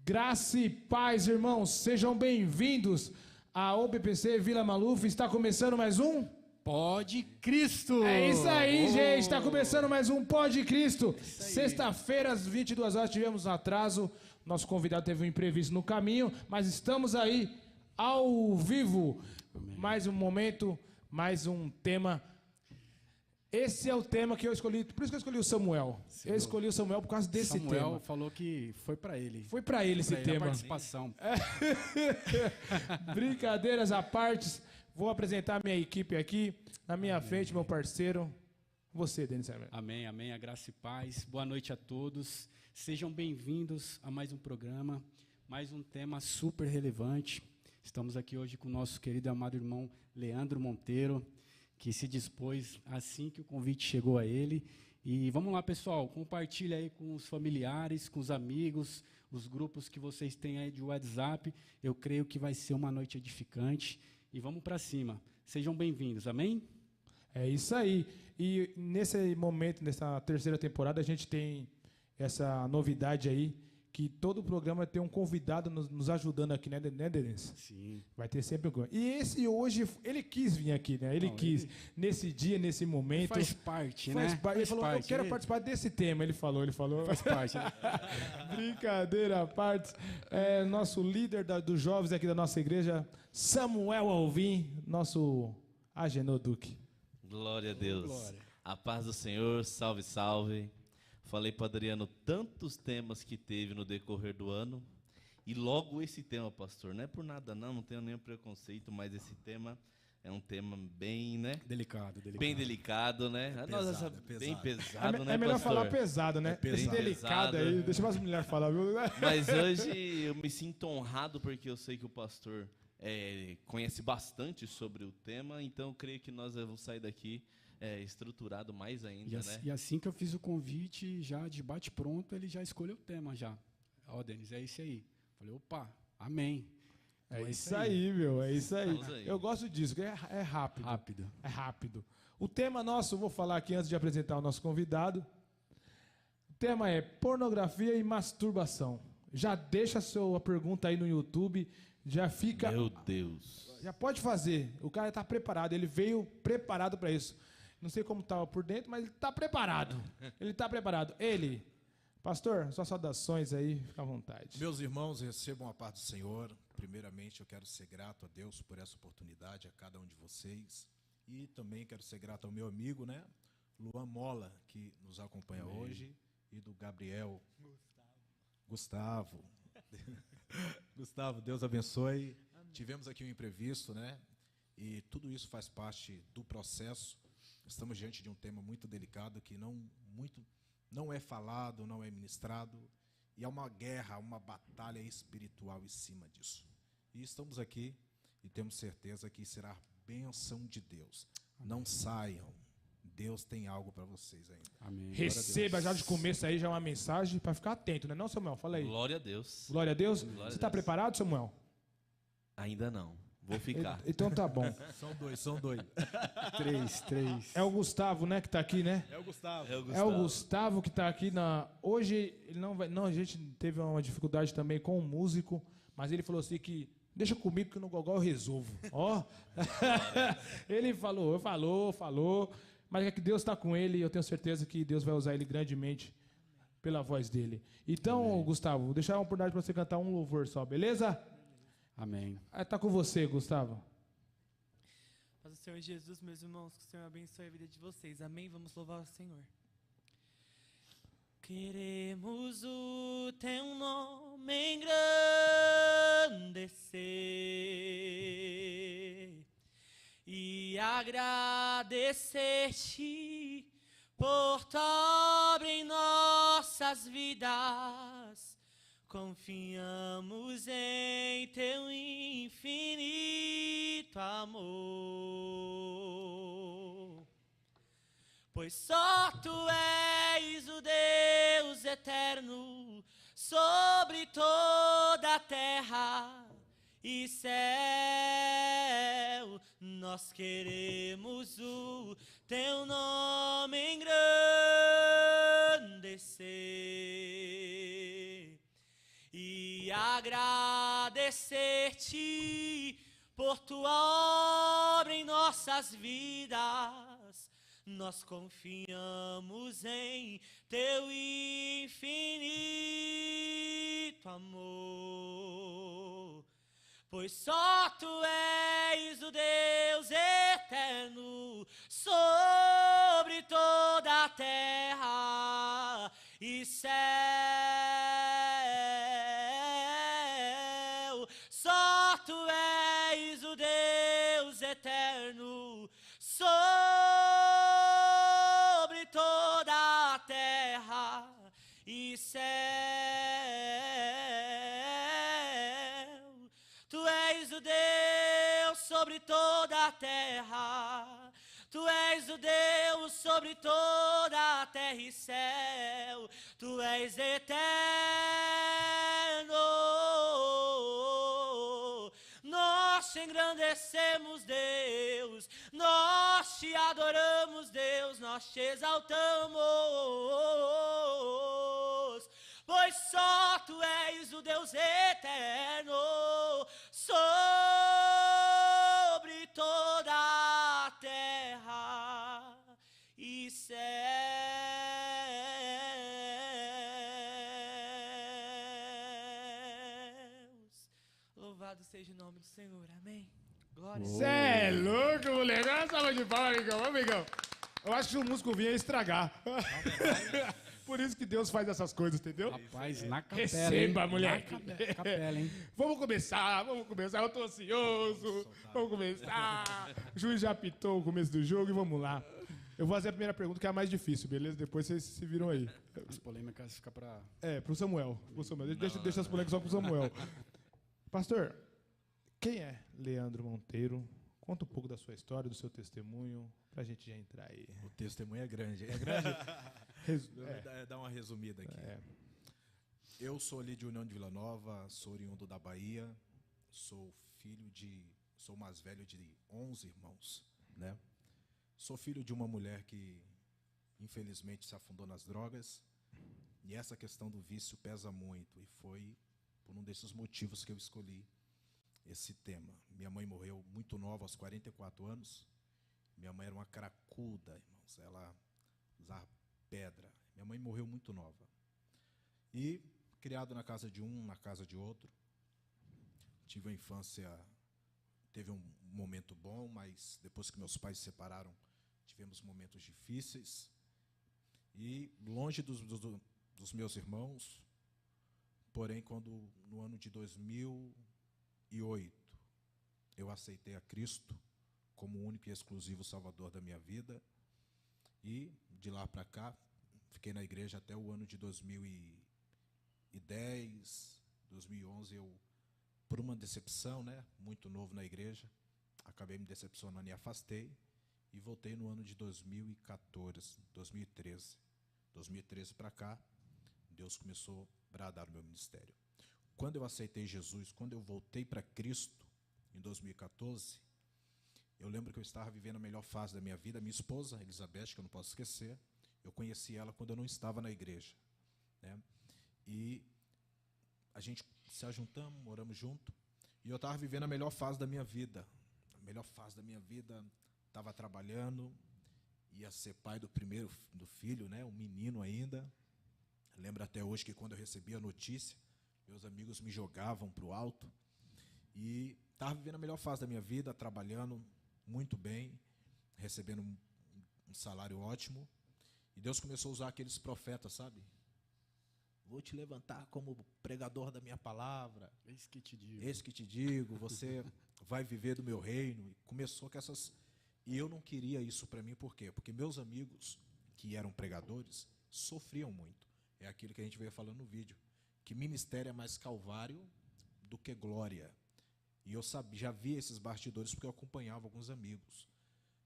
Graça e paz, irmãos, sejam bem-vindos à OBPC Vila Maluf. Está começando mais um Pode Cristo! É isso aí, gente, está começando mais um Pode Cristo. Sexta-feira, às 22 horas, tivemos um atraso. Nosso convidado teve um imprevisto no caminho, mas estamos aí ao vivo. Amém. Mais um momento, mais um tema. Esse é o tema que eu escolhi, por isso que eu escolhi o Samuel. Eu escolhi o Samuel por causa desse tema. Samuel falou que foi pra ele. Foi pra ele esse tema. A participação. Brincadeiras à parte, vou apresentar minha equipe aqui. Na minha frente, meu parceiro, você, Denis. Amém, amém. A graça e paz. Boa noite a todos. Sejam bem-vindos a mais um programa, mais um tema super relevante. Estamos aqui hoje com o nosso querido e amado irmão Leandro Monteiro, que se dispôs assim que o convite chegou a ele. E vamos lá, pessoal, compartilha aí com os familiares, com os amigos, os grupos que vocês têm aí de WhatsApp. Eu creio que vai ser uma noite edificante. E vamos para cima. Sejam bem-vindos, amém? É isso aí. E nesse momento, nessa terceira temporada, a gente tem essa novidade aí, que todo o programa tem um convidado nos ajudando aqui, né, Denis? Sim. Vai ter sempre um. E esse hoje, ele quis vir aqui, né? Ele quis, nesse dia, nesse momento. Faz parte, né? Ele falou, eu quero participar desse tema, ele falou. Faz parte, né? Brincadeira à parte. É, nosso líder dos jovens aqui da nossa igreja, Samuel Alvim, nosso Agenor Duque. Glória a Deus. Glória. A paz do Senhor, salve, salve. Falei para Adriano tantos temas que teve no decorrer do ano. E logo esse tema, pastor, não é por nada não tenho nenhum preconceito, mas esse tema é um tema bem, né? Delicado. Bem delicado, né? Pesado. Bem pesado, né, É melhor pastor? falar pesado, né? Bem delicado aí. Deixa as mulheres falar, viu? Mas hoje eu me sinto honrado porque eu sei que o pastor conhece bastante sobre o tema, então eu creio que nós vamos sair daqui estruturado mais ainda, né? E assim que eu fiz o convite, já de bate-pronto, ele já escolheu o tema já. Ó, Denis, é esse aí. Falei, opa, amém. É isso aí, meu, é isso aí. Vamos aí. Eu gosto disso, que é rápido. Rápido. É rápido. O tema nosso, eu vou falar aqui antes de apresentar o nosso convidado. O tema é pornografia e masturbação. Já deixa a sua pergunta aí no YouTube, já fica... Meu Deus. Já pode fazer, o cara está preparado, ele veio preparado para isso. Não sei como estava por dentro, mas ele está preparado. Ele está preparado. Pastor, suas saudações aí, fica à vontade. Meus irmãos, recebam a paz do Senhor. Primeiramente, eu quero ser grato a Deus por essa oportunidade, a cada um de vocês. E também quero ser grato ao meu amigo, né, Luan Mola, que nos acompanha hoje, e do Gabriel. Gustavo. Gustavo, Deus abençoe. Amém. Tivemos aqui um imprevisto, né? E tudo isso faz parte do processo. Estamos diante de um tema muito delicado que não é falado, não é ministrado, e há uma guerra, uma batalha espiritual em cima disso. E estamos aqui e temos certeza que será bênção de Deus. Amém. Não saiam, Deus tem algo para vocês ainda. Amém. Receba já de começo aí já uma mensagem para ficar atento, né? Não, Samuel? Fala aí. Glória a Deus. Glória a Deus. Glória Você está a Deus. Preparado, Samuel? Ainda não. Vou ficar. Então tá bom. São dois. Três. É o Gustavo, né, que tá aqui, né? É o Gustavo. É o Gustavo que tá aqui hoje ele não vai, a gente teve uma dificuldade também com o músico, mas ele falou assim que deixa comigo que no gogó eu resolvo. Ó. Ele falou, mas é que Deus está com ele e eu tenho certeza que Deus vai usar ele grandemente pela voz dele. Então, amém. Gustavo, vou deixar uma oportunidade para você cantar um louvor só, beleza? Amém. Tá com você, Gustavo. Paz do Senhor Jesus, meus irmãos, que o Senhor abençoe a vida de vocês. Amém? Vamos louvar o Senhor. Queremos o teu nome engrandecer e agradecer-te por tua obra em nossas vidas. Confiamos em teu infinito amor, pois só tu és o Deus eterno sobre toda a terra e céu. Nós queremos o teu nome engrandecer e agradecer-te por tua obra em nossas vidas. Nós confiamos em teu infinito amor, pois só tu és o Deus eterno sobre toda a terra e céu. Só tu és o Deus eterno sobre toda a terra e céu. Tu és o Deus sobre toda a terra. Tu és o Deus sobre toda a terra e céu. Tu és eterno. Nós te engrandecemos, Deus. Nós te adoramos, Deus. Nós te exaltamos. Pois só tu és o Deus eterno sobre toda a terra e céus. Louvado seja o nome do Senhor, amém. Glória a Deus. Cê é louco, moleque. Olha a salva de palmas, amigão. Amigão, eu acho que o músico vinha estragar. Por isso que Deus faz essas coisas, entendeu? Rapaz, na capela, Receba, hein? moleque. Na capela, hein? Vamos começar. Eu tô ansioso. Vamos começar. O juiz já apitou o começo do jogo e vamos lá. Eu vou fazer a primeira pergunta, que é a mais difícil, beleza? Depois vocês se viram aí. As polêmicas ficam pra... Pro Samuel. Deixa as polêmicas só pro Samuel. Pastor, quem é Leandro Monteiro? Conta um pouco da sua história, do seu testemunho, pra gente já entrar aí. O testemunho é grande. É grande? Dá uma resumida aqui. Eu sou ali de União de Vila Nova, sou oriundo da Bahia, sou mais velho de 11 irmãos, né? Sou filho de uma mulher que, infelizmente, se afundou nas drogas, e essa questão do vício pesa muito, e foi por um desses motivos que eu escolhi esse tema. Minha mãe morreu muito nova, aos 44 anos. Minha mãe era uma cracuda, irmãos. Ela usava pedra. Minha mãe morreu muito nova. E, criado na casa de um, na casa de outro, tive uma infância... Teve um momento bom, mas depois que meus pais se separaram, tivemos momentos difíceis. E longe dos meus irmãos, porém, quando no ano de 2008 eu aceitei a Cristo como o único e exclusivo Salvador da minha vida, e de lá para cá, fiquei na igreja até o ano de 2010, 2011, eu, por uma decepção, né, muito novo na igreja, acabei me decepcionando e afastei, e voltei no ano de 2013 para cá, Deus começou a bradar o meu ministério. Quando eu aceitei Jesus, quando eu voltei para Cristo, em 2014, eu lembro que eu estava vivendo a melhor fase da minha vida. Minha esposa, Elizabeth, que eu não posso esquecer, eu conheci ela quando eu não estava na igreja, né? E a gente se ajuntamos, moramos junto, e eu estava vivendo a melhor fase da minha vida. A melhor fase da minha vida, estava trabalhando, ia ser pai do filho, né? Um menino ainda. Lembro até hoje que quando eu recebi a notícia, meus amigos me jogavam para o alto. E estava vivendo a melhor fase da minha vida, trabalhando muito bem, recebendo um salário ótimo. E Deus começou a usar aqueles profetas, sabe? Vou te levantar como pregador da minha palavra. Eis que te digo. Eis que te digo, você vai viver do meu reino. E começou com essas... E eu não queria isso para mim, por quê? Porque meus amigos, que eram pregadores, sofriam muito. É aquilo que a gente veio falando no vídeo, que ministério é mais calvário do que glória. E eu já via esses bastidores porque eu acompanhava alguns amigos.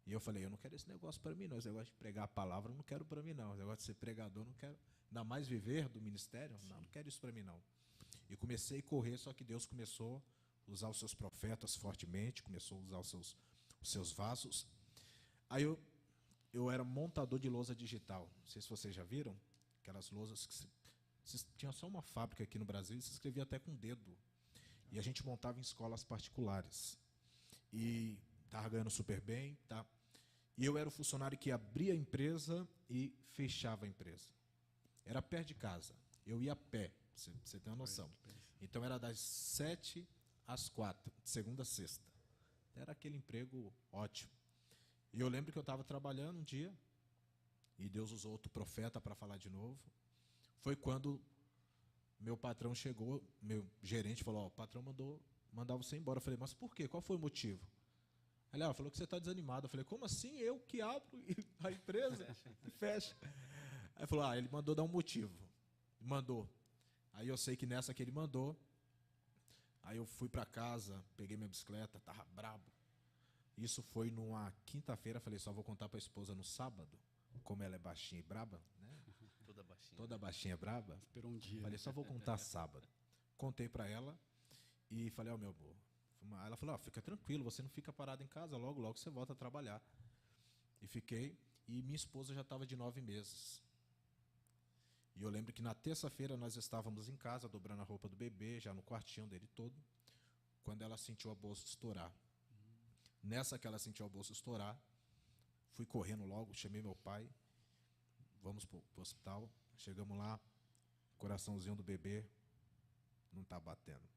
E eu falei, eu não quero esse negócio para mim não, esse negócio de pregar a palavra eu não quero para mim não, esse negócio de ser pregador eu não quero, ainda mais viver do ministério, não quero isso para mim não. E comecei a correr, só que Deus começou a usar os seus profetas fortemente, começou a usar os seus vasos. Aí eu era montador de lousa digital, não sei se vocês já viram, aquelas lousas que tinha só uma fábrica aqui no Brasil e se escrevia até com dedo. E a gente montava em escolas particulares. E estava ganhando super bem, tá? E eu era o funcionário que abria a empresa e fechava a empresa. Era perto de casa. Eu ia a pé, você tem uma noção. Então era das 7 às 4, de segunda a sexta. Era aquele emprego ótimo. E eu lembro que eu estava trabalhando um dia, e Deus usou outro profeta para falar de novo. Foi quando meu patrão chegou, meu gerente falou, ó, o patrão mandar você embora. Eu falei, mas por quê? Qual foi o motivo? Ele falou que você está desanimado. Eu falei, como assim? Eu que abro a empresa e fecha. Aí ele falou, ele mandou dar um motivo. Mandou. Aí eu sei que nessa que ele mandou, aí eu fui para casa, peguei minha bicicleta, tava brabo. Isso foi numa quinta-feira, falei, só vou contar para a esposa no sábado, como ela é baixinha e braba, né? Toda baixinha. Toda baixinha e braba. Esperou um dia. Falei, só vou contar sábado. Contei para ela e falei, meu amor. Ela falou, fica tranquilo, você não fica parado em casa, logo, logo você volta a trabalhar. E fiquei, e minha esposa já estava de 9 meses. E eu lembro que na terça-feira nós estávamos em casa, dobrando a roupa do bebê, já no quartinho dele todo, quando ela sentiu a bolsa estourar. Nessa que ela sentiu a bolsa estourar, fui correndo logo, chamei meu pai, vamos para o hospital, chegamos lá, coraçãozinho do bebê não está batendo.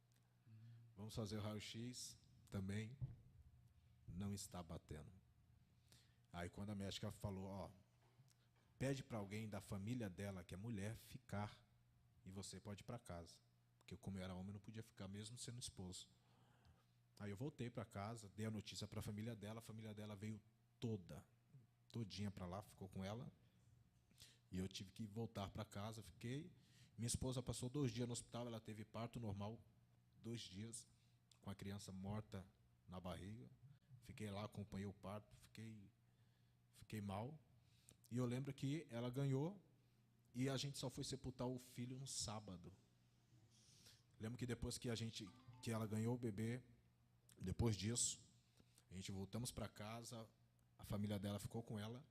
Vamos fazer o raio-x, também não está batendo. Aí quando a médica falou, pede para alguém da família dela, que é mulher, ficar, e você pode ir para casa. Porque como eu era homem, não podia ficar mesmo sendo esposo. Aí eu voltei para casa, dei a notícia para a família dela veio todinha para lá, ficou com ela. E eu tive que voltar para casa, fiquei. Minha esposa passou 2 dias no hospital, ela teve parto normal, 2 dias, com a criança morta na barriga. Fiquei lá, acompanhei o parto, fiquei mal. E eu lembro que ela ganhou e a gente só foi sepultar o filho no sábado. Lembro que depois que ela ganhou o bebê, depois disso, a gente voltamos para casa, a família dela ficou com ela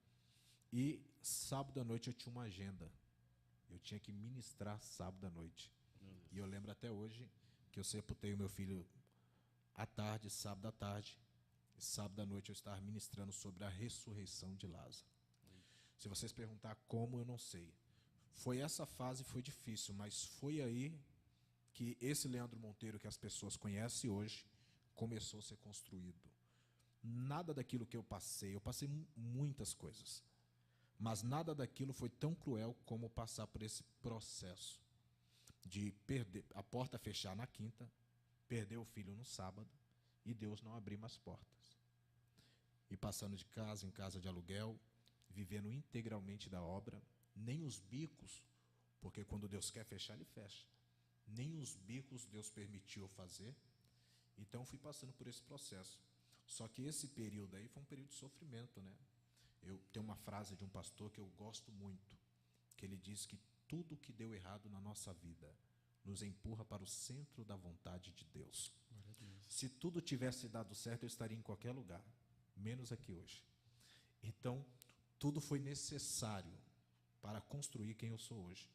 e sábado à noite eu tinha uma agenda. Eu tinha que ministrar sábado à noite. E eu lembro até hoje que eu sepultei o meu filho à tarde, sábado à tarde, e sábado à noite eu estava ministrando sobre a ressurreição de Lázaro. Se vocês perguntar como, eu não sei. Foi essa fase, foi difícil, mas foi aí que esse Leandro Monteiro que as pessoas conhecem hoje começou a ser construído. Nada daquilo que eu passei muitas coisas, mas nada daquilo foi tão cruel como passar por esse processo de perder a porta, fechar na quinta, perder o filho no sábado e Deus não abrir mais portas. E passando de casa em casa de aluguel, vivendo integralmente da obra, nem os bicos, porque quando Deus quer fechar, Ele fecha. Nem os bicos Deus permitiu fazer. Então, fui passando por esse processo. Só que esse período aí foi um período de sofrimento, né? Eu tenho uma frase de um pastor que eu gosto muito, que ele diz que tudo que deu errado na nossa vida nos empurra para o centro da vontade de Deus. Se tudo tivesse dado certo, eu estaria em qualquer lugar, menos aqui hoje. Então, tudo foi necessário para construir quem eu sou hoje.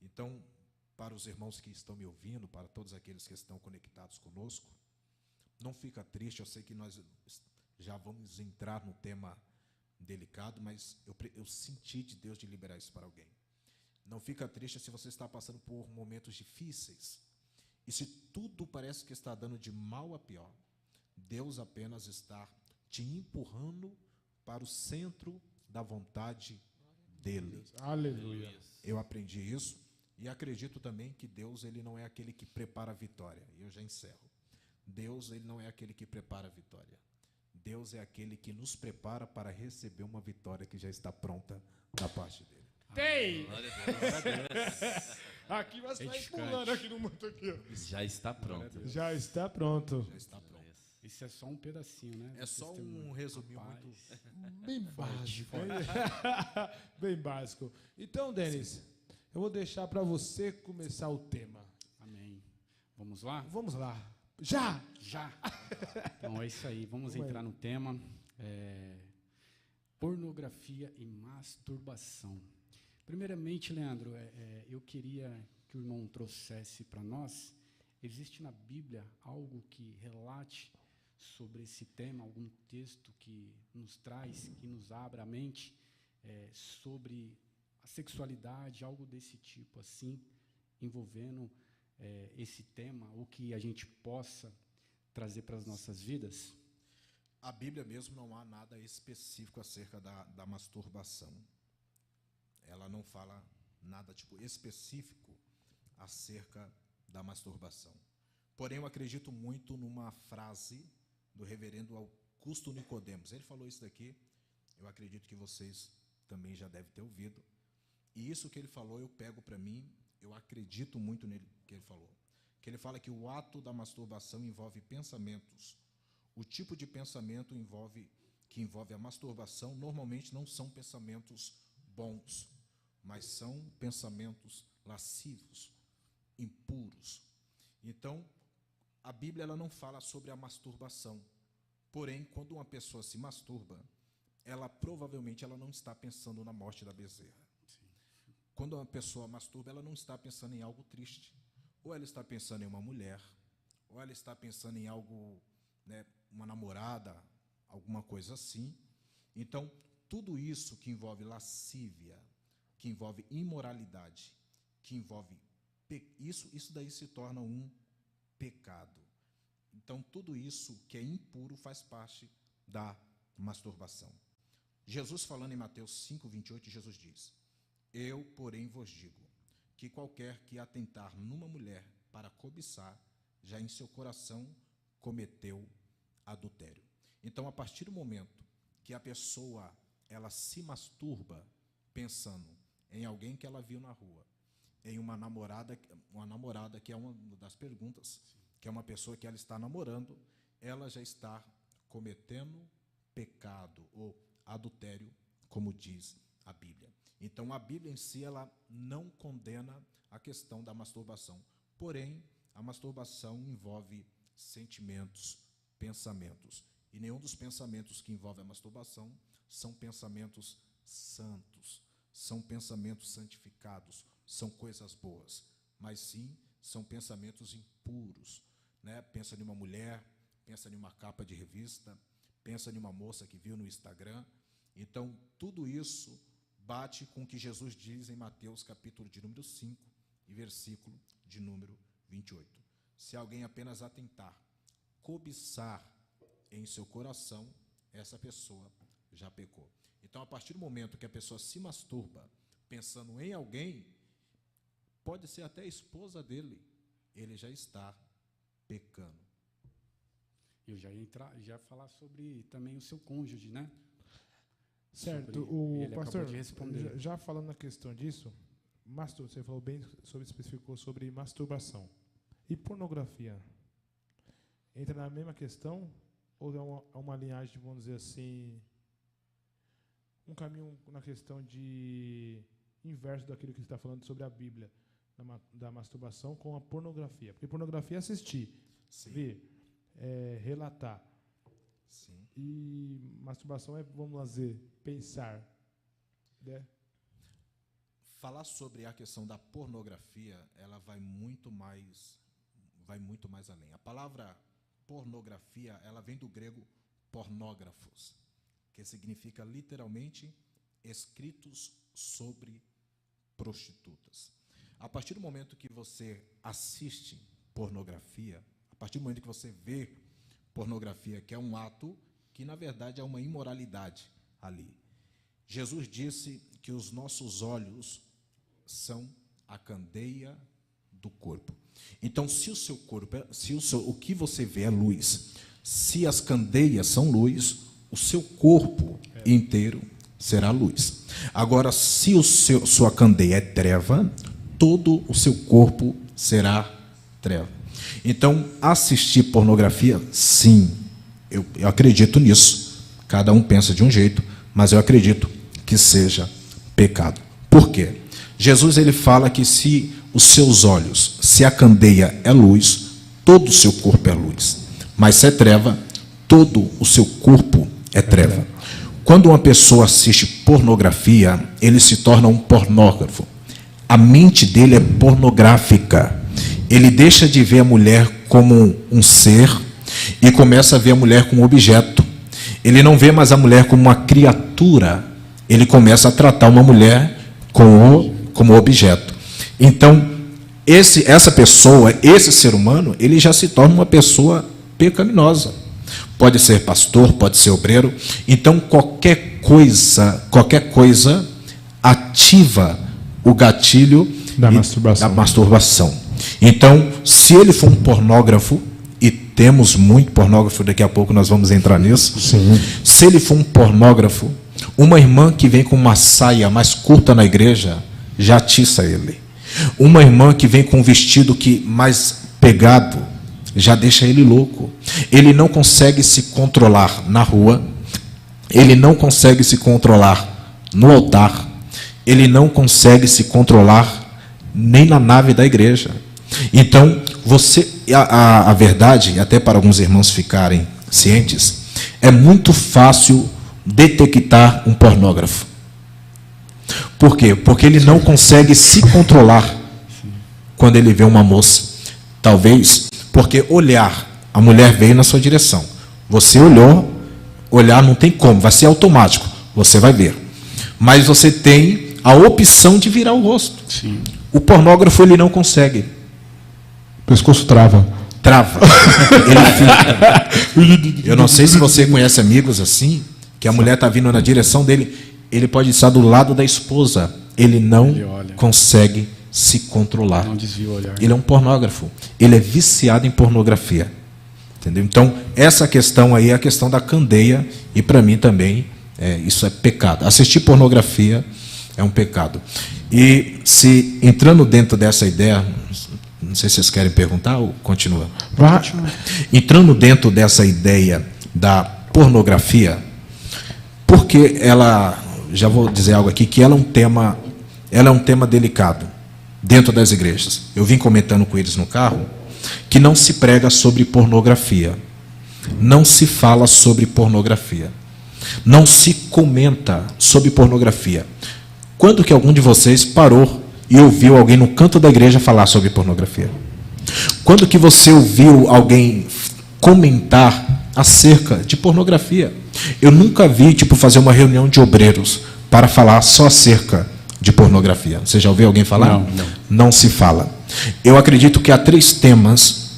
Então, para os irmãos que estão me ouvindo, para todos aqueles que estão conectados conosco, não fica triste, eu sei que nós já vamos entrar no tema delicado, mas eu senti de Deus de liberar isso para alguém. Não fica triste se você está passando por momentos difíceis. E se tudo parece que está dando de mal a pior, Deus apenas está te empurrando para o centro da vontade dele. Aleluia. Eu aprendi isso e acredito também que Deus ele não é aquele que prepara a vitória. E eu já encerro. Deus ele não é aquele que prepara a vitória. Deus é aquele que nos prepara para receber uma vitória que já está pronta da parte dele. Tem! Glória a Deus, glória a Deus. Aqui vai sair Edificante. pulando aqui no mundo aqui, ó. Já está pronto. Já está pronto. Já está pronto. Isso é só um pedacinho, né? É só um resuminho muito. Bem básico. Bem básico. Então, Denis, eu vou deixar para você começar o tema. Amém. Vamos lá? Vamos lá. Já! Já! Então é isso aí. Vamos Vamos entrar aí. no tema. Pornografia e masturbação. Primeiramente, Leandro, eu queria que o irmão trouxesse para nós, existe na Bíblia algo que relate sobre esse tema, algum texto que nos traz, que nos abra a mente sobre a sexualidade, algo desse tipo assim, envolvendo esse tema, ou que a gente possa trazer para as nossas vidas? A Bíblia mesmo não há nada específico acerca da masturbação. Ela não fala nada específico acerca da masturbação. Porém, eu acredito muito numa frase do reverendo Augusto Nicodemos. Ele falou isso daqui, eu acredito que vocês também já devem ter ouvido. E isso que ele falou, eu pego para mim, eu acredito muito nele que ele falou. Que ele fala que o ato da masturbação envolve pensamentos. O tipo de pensamento que envolve a masturbação normalmente não são pensamentos bons, mas são pensamentos lascivos, impuros. Então, a Bíblia ela não fala sobre a masturbação. Porém, quando uma pessoa se masturba, ela provavelmente não está pensando na morte da bezerra. Quando uma pessoa masturba, ela não está pensando em algo triste. Ou ela está pensando em uma mulher, ou ela está pensando em algo, uma namorada, alguma coisa assim. Então, tudo isso que envolve lascívia, que envolve imoralidade, que envolve isso daí se torna um pecado. Então, tudo isso que é impuro faz parte da masturbação. Jesus, falando em Mateus 5:28, Jesus diz: eu, porém, vos digo, que qualquer que atentar numa mulher para cobiçar, já em seu coração cometeu adultério. Então, a partir do momento que a pessoa ela se masturba pensando em alguém que ela viu na rua, em uma namorada que é uma das perguntas, que é uma pessoa que ela está namorando, ela já está cometendo pecado ou adultério, como diz a Bíblia. Então, a Bíblia em si, ela não condena a questão da masturbação. Porém, a masturbação envolve sentimentos, pensamentos. E nenhum dos pensamentos que envolve a masturbação são pensamentos santos, são pensamentos santificados, são coisas boas. Mas sim, são pensamentos impuros. Pensa em uma mulher, pensa em uma capa de revista, pensa em uma moça que viu no Instagram. Então, tudo isso bate com o que Jesus diz em Mateus, capítulo de número 5, e versículo de número 28. Se alguém apenas atentar, cobiçar em seu coração, essa pessoa já pecou. Então, a partir do momento que a pessoa se masturba pensando em alguém, pode ser até a esposa dele, ele já está pecando. Eu já ia falar sobre também o seu cônjuge, né? Certo, o pastor, de responder. Já falando na questão disso, você falou bem especificou sobre masturbação. E pornografia? Entra na mesma questão ou é uma linhagem, vamos dizer assim, um caminho na questão de inverso daquilo que você está falando sobre a Bíblia, da masturbação com a pornografia? Porque pornografia é assistir, sim, ver, relatar. Sim. E masturbação é, vamos dizer, pensar. Falar sobre a questão da pornografia, ela vai muito mais além. A palavra pornografia, ela vem do grego pornógrafos, que significa literalmente escritos sobre prostitutas. A partir do momento que você assiste pornografia, a partir do momento que você vê pornografia, que é um ato que, na verdade, é uma imoralidade ali. Jesus disse que os nossos olhos são a candeia do corpo. Então, se o seu corpo, o que você vê é luz, se as candeias são luz, o seu corpo inteiro será luz. Agora, se sua candeia é treva, todo o seu corpo será treva. Então, assistir pornografia, sim, eu acredito nisso. Cada um pensa de um jeito, mas eu acredito que seja pecado. Por quê? Jesus ele fala que se os seus olhos, se a candeia é luz, todo o seu corpo é luz. Mas se é treva, todo o seu corpo é treva. Quando uma pessoa assiste pornografia, ele se torna um pornógrafo. A mente dele é pornográfica. Ele deixa de ver a mulher como um ser e começa a ver a mulher como um objeto. Ele não vê mais a mulher como uma criatura. Ele começa a tratar uma mulher como objeto. Então, essa pessoa, esse ser humano, ele já se torna uma pessoa pecaminosa. Pode ser pastor, pode ser obreiro. Então, qualquer coisa ativa o gatilho da masturbação. Então, se ele for um pornógrafo, e temos muito pornógrafo, daqui a pouco nós vamos entrar nisso. Sim. Se ele for um pornógrafo, uma irmã que vem com uma saia mais curta na igreja, já atiça ele. Uma irmã que vem com um vestido mais pegado, já deixa ele louco. Ele não consegue se controlar na rua, ele não consegue se controlar no altar, ele não consegue se controlar nem na nave da igreja. Então, a verdade, até para alguns irmãos ficarem cientes, é muito fácil detectar um pornógrafo. Por quê? Porque ele não consegue se controlar quando ele vê uma moça. Talvez porque olhar, a mulher veio na sua direção. Você olhou, olhar não tem como, vai ser automático, você vai ver. Mas você tem a opção de virar o rosto. Sim. O pornógrafo, ele não consegue. O pescoço trava. Ele fica. Eu não sei se você conhece amigos assim, que a mulher está vindo na direção dele, ele pode estar do lado da esposa, ele não consegue se controlar. Não desvia o olhar. Ele é um pornógrafo, ele é viciado em pornografia. Entendeu? Então, essa questão aí é a questão da candeia, e para mim também isso é pecado. Assistir pornografia é um pecado. E se entrando dentro dessa ideia, não sei se vocês querem perguntar ou continua. Entrando dentro dessa ideia da pornografia, porque ela, já vou dizer algo aqui, que ela é um tema delicado dentro das igrejas. Eu vim comentando com eles no carro que não se prega sobre pornografia, não se fala sobre pornografia, não se comenta sobre pornografia. Quando que algum de vocês parou e ouviu alguém no canto da igreja falar sobre pornografia? Quando que você ouviu alguém comentar acerca de pornografia? Eu nunca vi, fazer uma reunião de obreiros para falar só acerca de pornografia. Você já ouviu alguém falar? Não se fala. Eu acredito que há três temas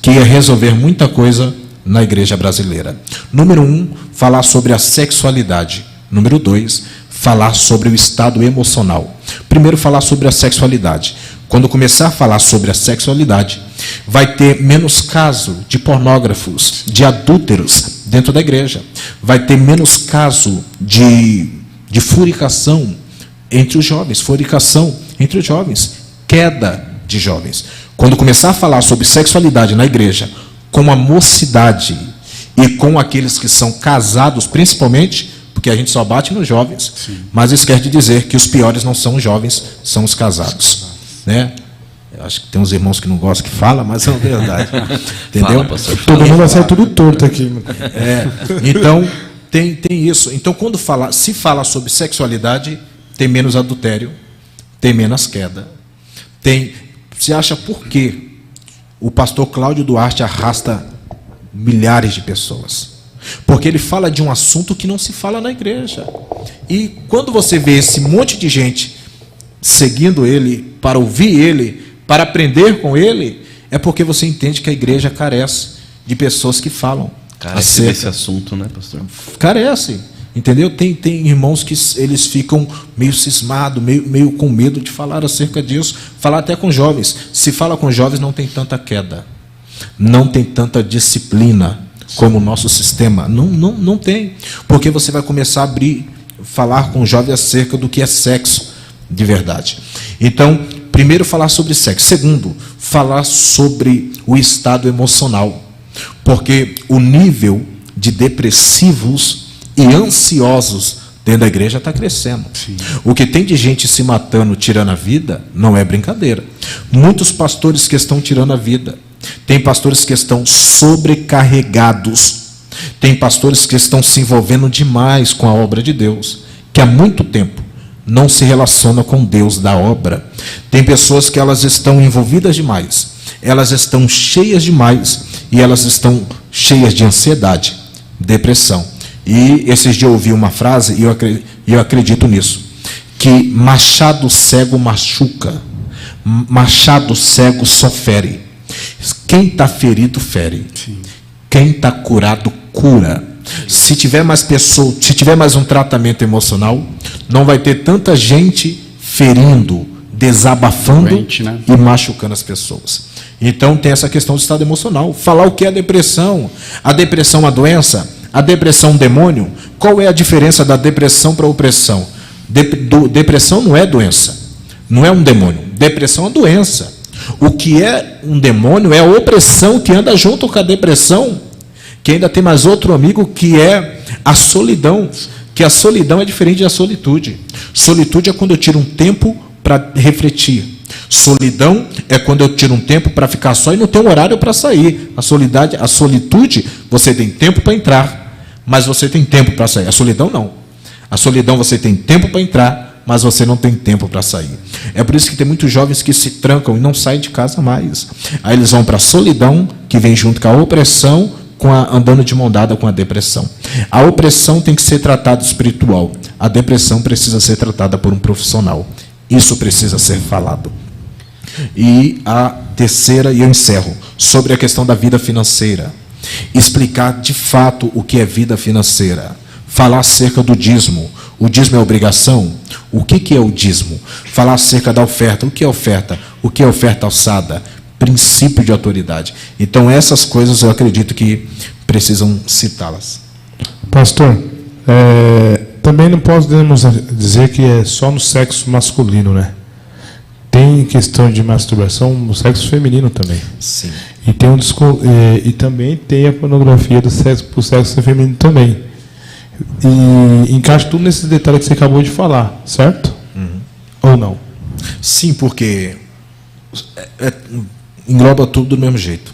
que ia resolver muita coisa na igreja brasileira. Número 1, falar sobre a sexualidade. Número 2, falar sobre o estado emocional. Primeiro, falar sobre a sexualidade. Quando começar a falar sobre a sexualidade, vai ter menos caso de pornógrafos, de adúlteros dentro da igreja. Vai ter menos caso de fornicação entre os jovens, queda de jovens. Quando começar a falar sobre sexualidade na igreja, com a mocidade e com aqueles que são casados, principalmente, porque a gente só bate nos jovens. Sim. Mas isso quer dizer que os piores não são os jovens, são os casados. Né? Eu acho que tem uns irmãos que não gostam que falam, mas é verdade. Entendeu? Todo mundo vai sair tudo torto aqui. Então, tem isso. Então, quando se fala sobre sexualidade, tem menos adultério, tem menos queda. Você acha por que o pastor Cláudio Duarte arrasta milhares de pessoas? Porque ele fala de um assunto que não se fala na igreja. E quando você vê esse monte de gente seguindo ele, para ouvir ele, para aprender com ele, é porque você entende que a igreja carece de pessoas que falam. Carece desse assunto, né, pastor? Carece, entendeu? Tem irmãos que eles ficam meio cismados, meio com medo de falar acerca disso, falar até com jovens. Se fala com jovens, não tem tanta queda, não tem tanta disciplina como o nosso sistema. Não tem. Porque você vai começar a falar com jovens acerca do que é sexo de verdade. Então, primeiro, falar sobre sexo. Segundo, falar sobre o estado emocional. Porque o nível de depressivos e ansiosos dentro da igreja está crescendo. Sim. O que tem de gente se matando, tirando a vida, não é brincadeira. Muitos pastores que estão tirando a vida. Tem pastores que estão sobrecarregados. Tem pastores que estão se envolvendo demais com a obra de Deus, que há muito tempo não se relacionam com Deus da obra. Tem pessoas que elas estão envolvidas demais, elas estão cheias demais e elas estão cheias de ansiedade, depressão. E esses dias eu ouvi uma frase e eu acredito nisso, que machado cego machuca, machado cego só fere. Quem está ferido, fere. Sim. Quem está curado, cura. Se tiver mais pessoas, se tiver mais um tratamento emocional, não vai ter tanta gente ferindo, desabafando e machucando as pessoas. Então tem essa questão do estado emocional. Falar o que é a depressão. A depressão é uma doença? A depressão é um demônio? Qual é a diferença da depressão para a opressão? Depressão não é doença, não é um demônio. Depressão é uma doença. O que é um demônio é a opressão que anda junto com a depressão, que ainda tem mais outro amigo que é a solidão, que a solidão é diferente da solitude. Solitude é quando eu tiro um tempo para refletir. Solidão é quando eu tiro um tempo para ficar só e não tenho horário para sair. A solitude, você tem tempo para entrar, mas você tem tempo para sair. A solidão não. A solidão você tem tempo para entrar, mas você não tem tempo para sair. É por isso que tem muitos jovens que se trancam e não saem de casa mais. Aí eles vão para a solidão, que vem junto com a opressão, andando de mão dada com a depressão. A opressão tem que ser tratada espiritual. A depressão precisa ser tratada por um profissional. Isso precisa ser falado. E a terceira, e eu encerro, sobre a questão da vida financeira. Explicar de fato o que é vida financeira. Falar acerca do dízimo. O dízimo é obrigação? O que é o dízimo? Falar acerca da oferta. O que é oferta? O que é oferta alçada? Princípio de autoridade. Então, essas coisas eu acredito que precisam citá-las. Pastor, também não podemos dizer que é só no sexo masculino, né? Tem questão de masturbação no sexo feminino também. Sim. E, e também tem a pornografia do sexo para o sexo feminino também. E encaixa tudo nesses detalhes que você acabou de falar, certo? Uhum. Ou não? Sim, porque engloba tudo do mesmo jeito.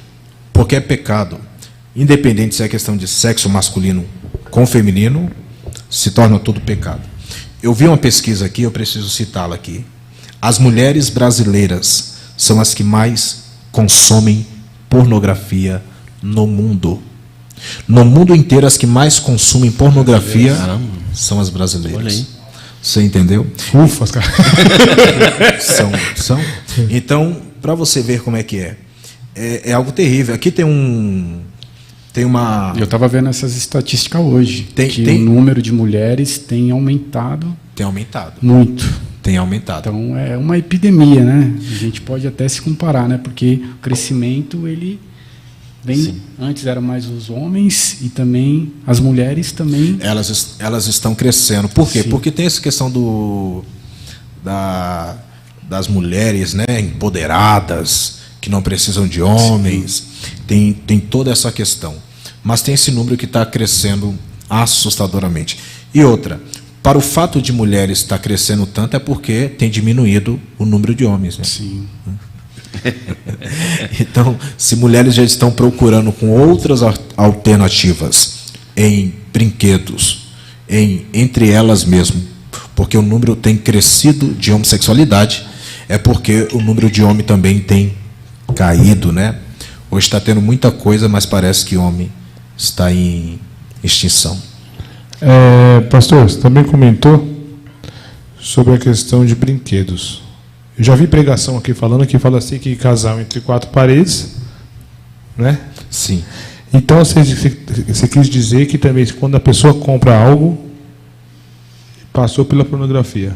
Porque é pecado. Independente se é questão de sexo masculino com feminino, se torna tudo pecado. Eu vi uma pesquisa aqui, eu preciso citá-la aqui. As mulheres brasileiras são as que mais consomem pornografia no mundo. No mundo inteiro, as que mais consomem pornografia são as brasileiras. Você entendeu? Ufa, cara. São. Então, para você ver como é que é algo terrível. Aqui tem uma... Eu estava vendo essas estatísticas hoje. O número de mulheres tem aumentado. Tem aumentado. Muito. Tem aumentado. Então, é uma epidemia, né? A gente pode até se comparar, né? Porque o crescimento, ele... Antes eram mais os homens e também as mulheres também. Elas estão crescendo. Por quê? Sim. Porque tem essa questão das mulheres, né, empoderadas, que não precisam de homens. Tem toda essa questão. Mas tem esse número que está crescendo assustadoramente. E outra, para o fato de mulheres estar crescendo tanto é porque tem diminuído o número de homens. Né? Sim. Então, se mulheres já estão procurando com outras alternativas em brinquedos, entre elas mesmo, porque o número tem crescido de homossexualidade, é porque o número de homem também tem caído, né? Hoje está tendo muita coisa, mas parece que homem está em extinção. Pastor, você também comentou sobre a questão de brinquedos. Eu já vi pregação aqui falando que fala assim que casal entre quatro paredes, né? Sim. Então você quis dizer que também quando a pessoa compra algo, passou pela pornografia.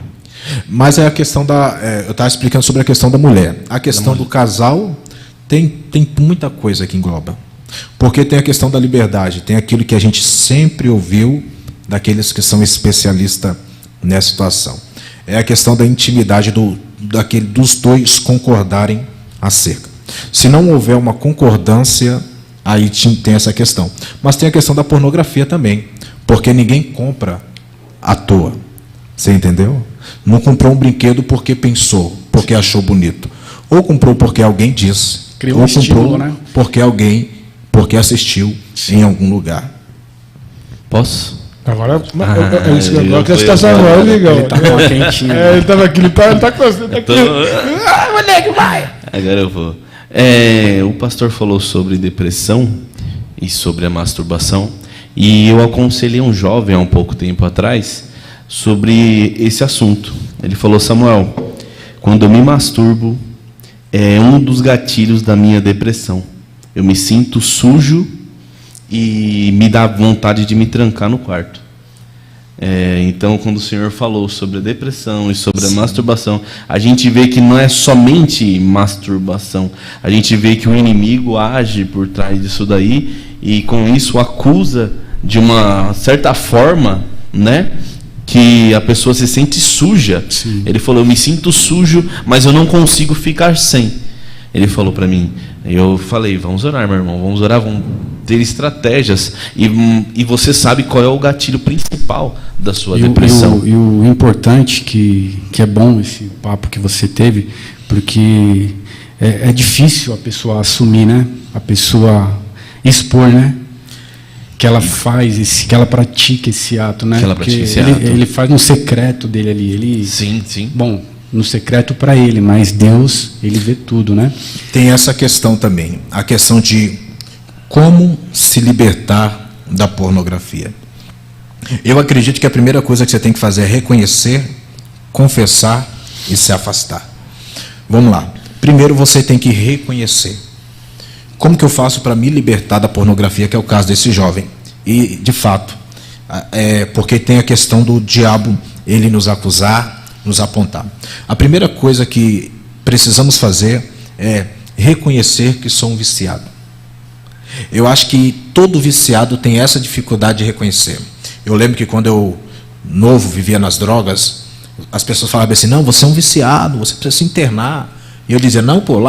Mas é a questão eu estava explicando sobre a questão da mulher. A questão do casal tem muita coisa que engloba. Porque tem a questão da liberdade, tem aquilo que a gente sempre ouviu daqueles que são especialistas nessa situação. É a questão da intimidade dos dois concordarem acerca. Se não houver uma concordância, aí tem essa questão. Mas tem a questão da pornografia também, porque ninguém compra à toa. Você entendeu? Não comprou um brinquedo porque pensou, porque achou bonito. Ou comprou porque alguém disse. Criou um estímulo, né? Porque assistiu em algum lugar. Posso? Agora, eu que a fui situação agora. agora, Ligão. Ele tá com uma quentinha. Ele tava aqui, ele tá com você, tá aqui. Ah, moleque, vai! Agora eu vou. O pastor falou sobre depressão e sobre a masturbação. E eu aconselhei um jovem há um pouco tempo atrás sobre esse assunto. Ele falou: Samuel, quando eu me masturbo, é um dos gatilhos da minha depressão. Eu me sinto sujo e me dá vontade de me trancar no quarto. Então, quando o Senhor falou sobre a depressão e sobre a masturbação, a gente vê que não é somente masturbação. A gente vê que o inimigo age por trás disso daí e, com isso, acusa de uma certa forma, né, que a pessoa se sente suja. Sim. Ele falou: eu me sinto sujo, mas eu não consigo ficar sem. Ele falou para mim. Eu falei: vamos orar, meu irmão, vamos orar, vamos ter estratégias. E você sabe qual é o gatilho principal da sua depressão. E o importante, que é bom esse papo que você teve, porque é difícil a pessoa assumir, né? A pessoa expor, né? Que ela que ela pratica esse ato, né? Que ela pratica esse ato. ato. Ele faz no secreto dele ali. Sim, sim. Bom, no secreto para ele, mas Deus, ele vê tudo, né? Tem essa questão também, a questão de como se libertar da pornografia. Eu acredito que a primeira coisa que você tem que fazer é reconhecer, confessar e se afastar. Vamos lá. Primeiro você tem que reconhecer. Como que eu faço para me libertar da pornografia, que é o caso desse jovem? E, de fato, porque tem a questão do diabo, ele nos acusar, nos apontar. A primeira coisa que precisamos fazer é reconhecer que sou um viciado. Eu acho que todo viciado tem essa dificuldade de reconhecer. Eu lembro que quando eu, novo, vivia nas drogas, as pessoas falavam assim: não, você é um viciado, você precisa se internar. E eu dizia: não, pô,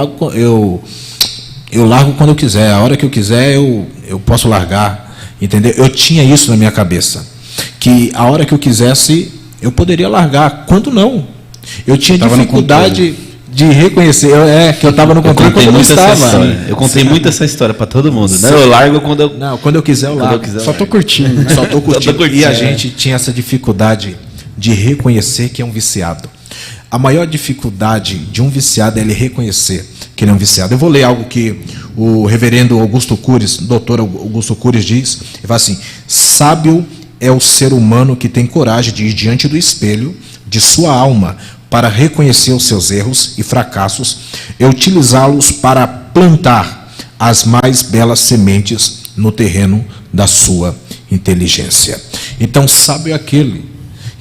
eu largo quando eu quiser, a hora que eu quiser eu posso largar, entendeu? Eu tinha isso na minha cabeça, que a hora que eu quisesse eu poderia largar, quando não. Eu tinha dificuldade de reconhecer, que eu estava no controle quando eu não estava. Eu contei muito essa história para todo mundo, né? Eu largo quando eu... Não, quando eu quiser eu largo. Só estou curtindo. Só estou curtindo. E a gente tinha essa dificuldade de reconhecer que é um viciado. A maior dificuldade de um viciado é ele reconhecer que ele é um viciado. Eu vou ler algo que o reverendo Augusto Curies, doutor Augusto Curies, diz. Ele fala assim: sábio é o ser humano que tem coragem de ir diante do espelho de sua alma para reconhecer os seus erros e fracassos e utilizá-los para plantar as mais belas sementes no terreno da sua inteligência. Então, sábio é aquele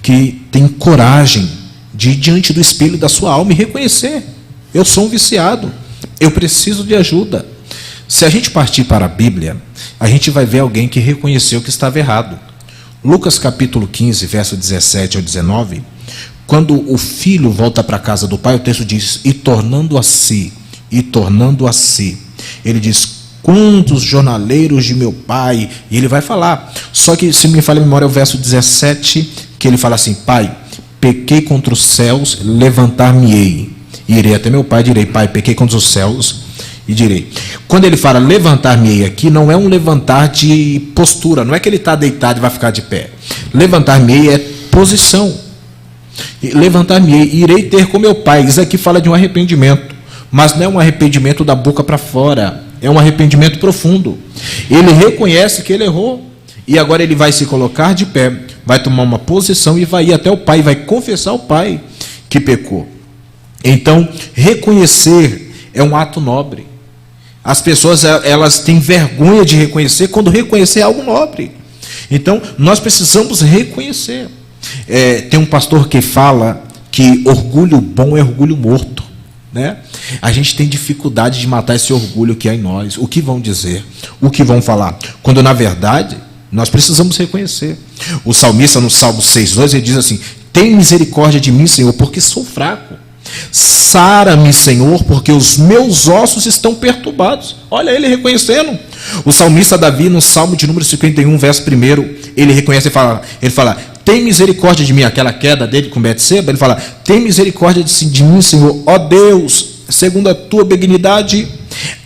que tem coragem de ir diante do espelho da sua alma e reconhecer: eu sou um viciado, eu preciso de ajuda. Se a gente partir para a Bíblia, a gente vai ver alguém que reconheceu que estava errado. Lucas capítulo 15, verso 17 ao 19, quando o filho volta para a casa do pai, o texto diz: e tornando a si, ele diz: quantos jornaleiros de meu pai, e ele vai falar, só que se me falha a memória é o verso 17, que ele fala assim: pai, pequei contra os céus, levantar-me-ei, e irei até meu pai e direi: pai, pequei contra os céus, e direi. Quando ele fala levantar-me-ei aqui, não é um levantar de postura, não é que ele está deitado e vai ficar de pé. Levantar-me-ei é posição. Levantar-me-ei, irei ter com meu pai. Isso aqui fala de um arrependimento, mas não é um arrependimento da boca para fora, é um arrependimento profundo. Ele reconhece que ele errou, e agora ele vai se colocar de pé, vai tomar uma posição e vai ir até o pai, vai confessar ao pai que pecou. Então, reconhecer é um ato nobre. As pessoas, elas têm vergonha de reconhecer, quando reconhecer é algo nobre. Então, nós precisamos reconhecer. Tem um pastor que fala que orgulho bom é orgulho morto, né? A gente tem dificuldade de matar esse orgulho que há em nós. O que vão dizer? O que vão falar? Quando, na verdade, nós precisamos reconhecer. O salmista, no Salmo 6,2, ele diz assim: tem misericórdia de mim, Senhor, porque sou fraco. Sara-me, Senhor, porque os meus ossos estão perturbados. Olha ele reconhecendo. O salmista Davi, no Salmo de número 51, verso 1, ele reconhece e fala: tem misericórdia de mim, aquela queda dele com Betseba, ele fala: tem misericórdia de mim, Senhor, ó Deus, segundo a tua benignidade,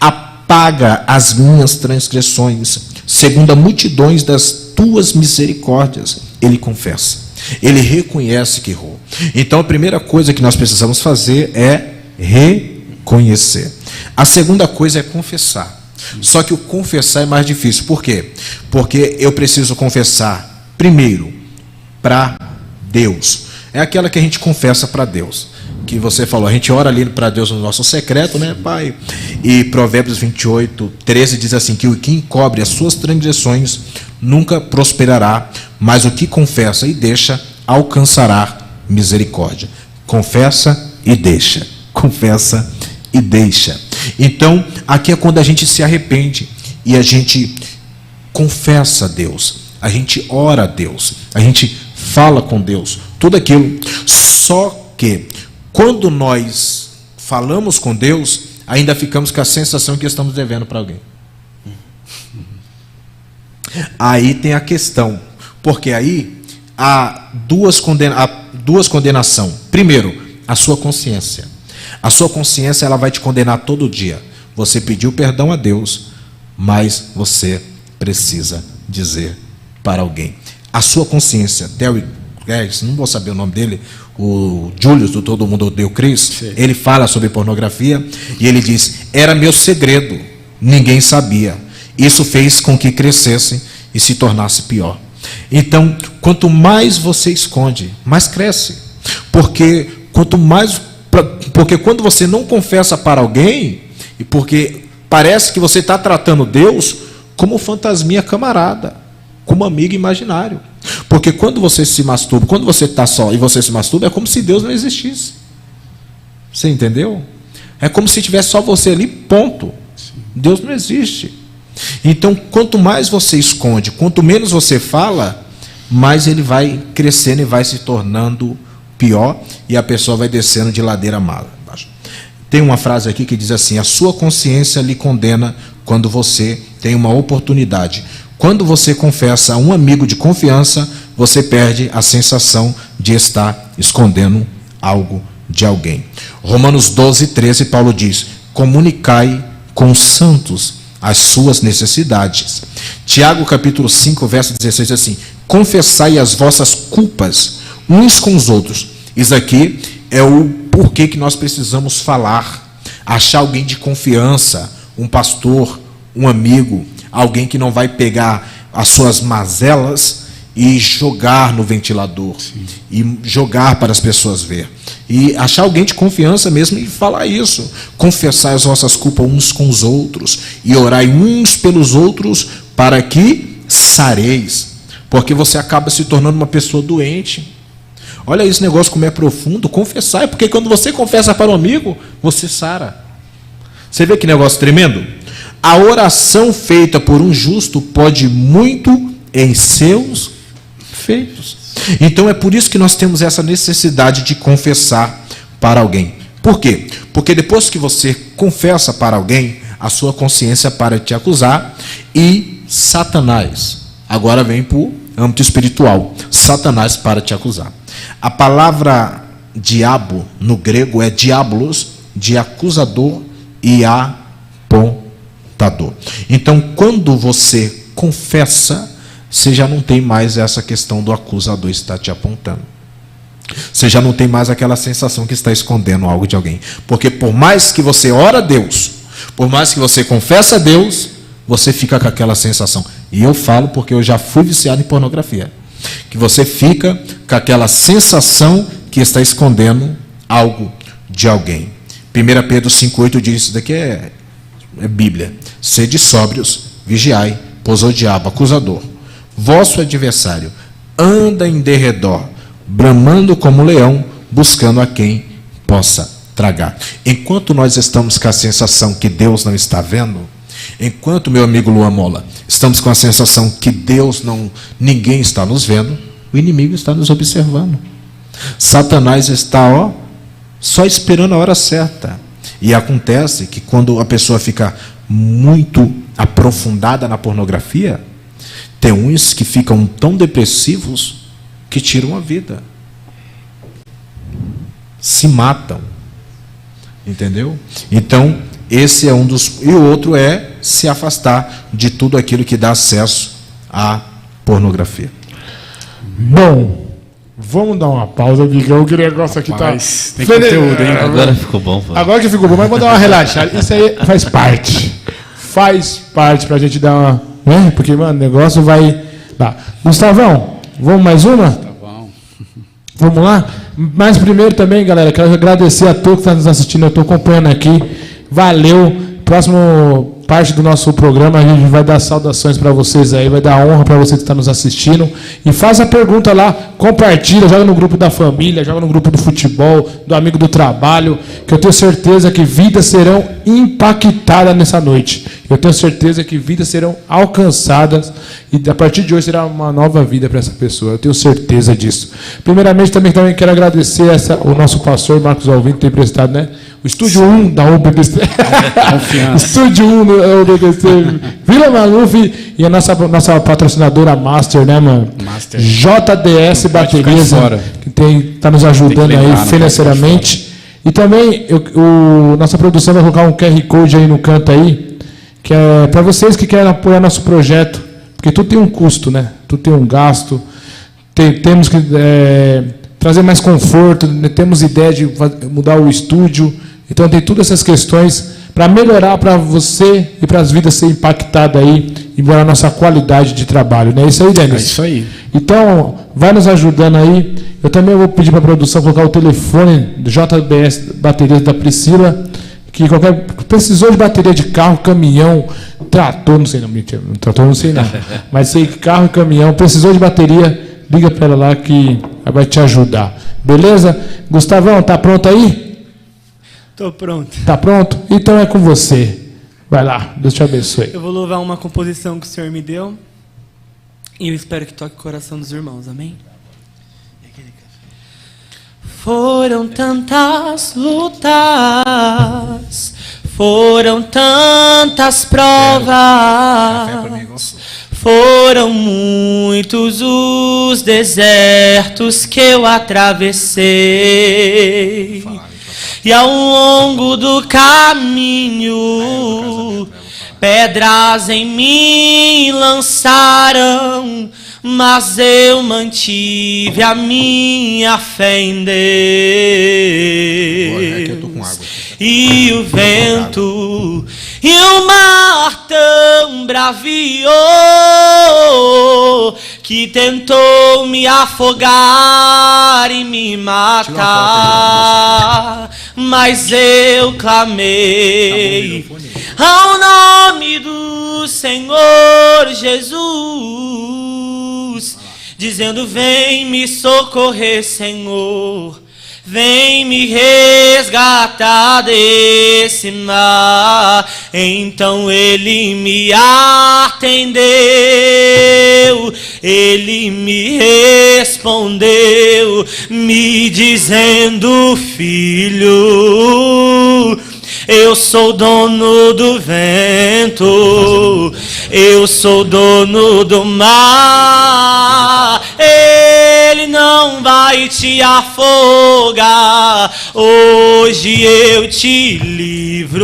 apaga as minhas transgressões, segundo a multidões das tuas misericórdias. Ele confessa, ele reconhece que errou. Então a primeira coisa que nós precisamos fazer é reconhecer. A segunda coisa é confessar. Só que o confessar é mais difícil. Por quê? Porque eu preciso confessar primeiro para Deus. É aquela que a gente confessa para Deus, que você falou, a gente ora ali para Deus no nosso secreto, né, Pai? E Provérbios 28, 13 diz assim, que o que encobre as suas transgressões nunca prosperará, mas o que confessa e deixa alcançará misericórdia. Confessa e deixa. Confessa e deixa. Então, aqui é quando a gente se arrepende e a gente confessa a Deus, a gente ora a Deus, a gente fala com Deus, tudo aquilo. Só que quando nós falamos com Deus, ainda ficamos com a sensação que estamos devendo para alguém. Aí tem a questão, porque aí há duas condenações. Primeiro, a sua consciência. A sua consciência, ela vai te condenar todo dia. Você pediu perdão a Deus, mas você precisa dizer para alguém. A sua consciência, Terry Gregs, não vou saber o nome dele, o Julius, do Todo Mundo Odeia o Chris, sim, ele fala sobre pornografia e ele diz, era meu segredo, ninguém sabia. Isso fez com que crescesse e se tornasse pior. Então, quanto mais você esconde, mais cresce. Porque quando você não confessa para alguém, e porque parece que você está tratando Deus como fantasminha camarada, como amigo imaginário. Porque quando você se masturba, quando você está só e você se masturba, é como se Deus não existisse. Você entendeu? É como se tivesse só você ali, ponto. Deus não existe. Então, quanto mais você esconde, quanto menos você fala, mais ele vai crescendo e vai se tornando pior, e a pessoa vai descendo de ladeira abaixo. Tem uma frase aqui que diz assim, a sua consciência lhe condena quando você tem uma oportunidade. Quando você confessa a um amigo de confiança, você perde a sensação de estar escondendo algo de alguém. Romanos 12, 13, Paulo diz, comunicai com os santos as suas necessidades. Tiago capítulo 5, verso 16, diz assim, confessai as vossas culpas uns com os outros. Isso aqui é o porquê que nós precisamos falar, achar alguém de confiança, um pastor, um amigo, alguém que não vai pegar as suas mazelas e jogar no ventilador, sim, e jogar para as pessoas ver. E achar alguém de confiança mesmo e falar isso. Confessar as vossas culpas uns com os outros e orai uns pelos outros para que sareis. Porque você acaba se tornando uma pessoa doente. Olha esse negócio como é profundo. Confessar, porque quando você confessa para um amigo, você sara. Você vê que negócio tremendo? A oração feita por um justo pode muito em seus feitos. Então é por isso que nós temos essa necessidade de confessar para alguém. Por quê? Porque depois que você confessa para alguém, a sua consciência para de te acusar e Satanás, agora vem para o âmbito espiritual, Satanás para te acusar. A palavra diabo no grego é diabolos, de acusador e apontador. Então, quando você confessa, você já não tem mais essa questão do acusador estar te apontando. Você já não tem mais aquela sensação que está escondendo algo de alguém. Porque por mais que você ora a Deus, por mais que você confessa a Deus, você fica com aquela sensação. E eu falo porque eu já fui viciado em pornografia. Que você fica com aquela sensação que está escondendo algo de alguém. 1 Pedro 5,8 diz, isso daqui é Bíblia. Sede sóbrios, vigiai, pois o diabo, acusador, vosso adversário, anda em derredor, bramando como leão, buscando a quem possa tragar. Enquanto nós estamos com a sensação que Deus não está vendo, enquanto, meu amigo Luan Mola, estamos com a sensação que ninguém está nos vendo, o inimigo está nos observando. Satanás está, só esperando a hora certa. E acontece que quando a pessoa fica muito aprofundada na pornografia, tem uns que ficam tão depressivos que tiram a vida. Se matam. Entendeu? Então, esse é um dos... E o outro é se afastar de tudo aquilo que dá acesso à pornografia. Bom, vamos dar uma pausa, Bigão, que o negócio aqui Rapaz, tá... tem conteúdo, hein? Agora ficou bom, pô. Agora que ficou bom, mas vou dar uma relaxada. Isso aí faz parte. Faz parte pra gente dar uma... Né? Porque, mano, o negócio vai... Tá. Gustavão, vamos mais uma? Tá bom. Vamos lá? Mas primeiro também, galera, quero agradecer a todos que estão nos assistindo. Eu estou acompanhando aqui. Valeu. Próximo parte do nosso programa, a gente vai dar saudações para vocês aí, vai dar honra para você que está nos assistindo. E faz a pergunta lá, compartilha, joga no grupo da família, joga no grupo do futebol, do amigo do trabalho, que eu tenho certeza que vidas serão impactadas nessa noite. Eu tenho certeza que vidas serão alcançadas e a partir de hoje será uma nova vida para essa pessoa. Eu tenho certeza disso. Primeiramente, também quero agradecer o nosso pastor Marcos Alvim, que tem prestado, né? O Estúdio 1 da UBBC. Estúdio 1 da UBBC. Vila Maluf e a nossa patrocinadora Master, né, mano? Master. JDS Baterias, que tá nos ajudando aí financeiramente. E também, nossa produção vai colocar um QR Code aí no canto aí, que é para vocês que querem apoiar nosso projeto, porque tudo tem um custo, né? Tudo tem um gasto. Temos que trazer mais conforto, né? Temos ideia de mudar o estúdio. Então tem todas essas questões para melhorar para você e para as vidas ser impactadas aí e melhorar a nossa qualidade de trabalho. Não é isso aí, Denis? É isso aí. Então, vai nos ajudando aí. Eu também vou pedir para a produção colocar o telefone do JBS Baterias da Priscila, que precisou de bateria de carro, caminhão, trator, não sei não, mentira, trator não sei não, mas sei que carro e caminhão, precisou de bateria, liga para ela lá que ela vai te ajudar. Beleza? Gustavão, tá pronto aí? Tô pronto. Tá pronto? Então é com você. Vai lá, Deus te abençoe. Eu vou louvar uma composição que o Senhor me deu e eu espero que toque o coração dos irmãos, amém? Foram tantas lutas, foram tantas provas, foram muitos os desertos que eu atravessei. E ao longo do caminho, pedras em mim lançaram, mas eu mantive a minha fé em Deus. E o vento e o mar tão braviou que tentou me afogar e me matar, mas eu clamei ao nome do Senhor Jesus, dizendo: vem me socorrer, Senhor, vem me resgatar desse mar. Então ele me atendeu, ele me respondeu, me dizendo: filho, eu sou dono do vento, eu sou dono do mar, ele não vai te afogar, hoje eu te livro,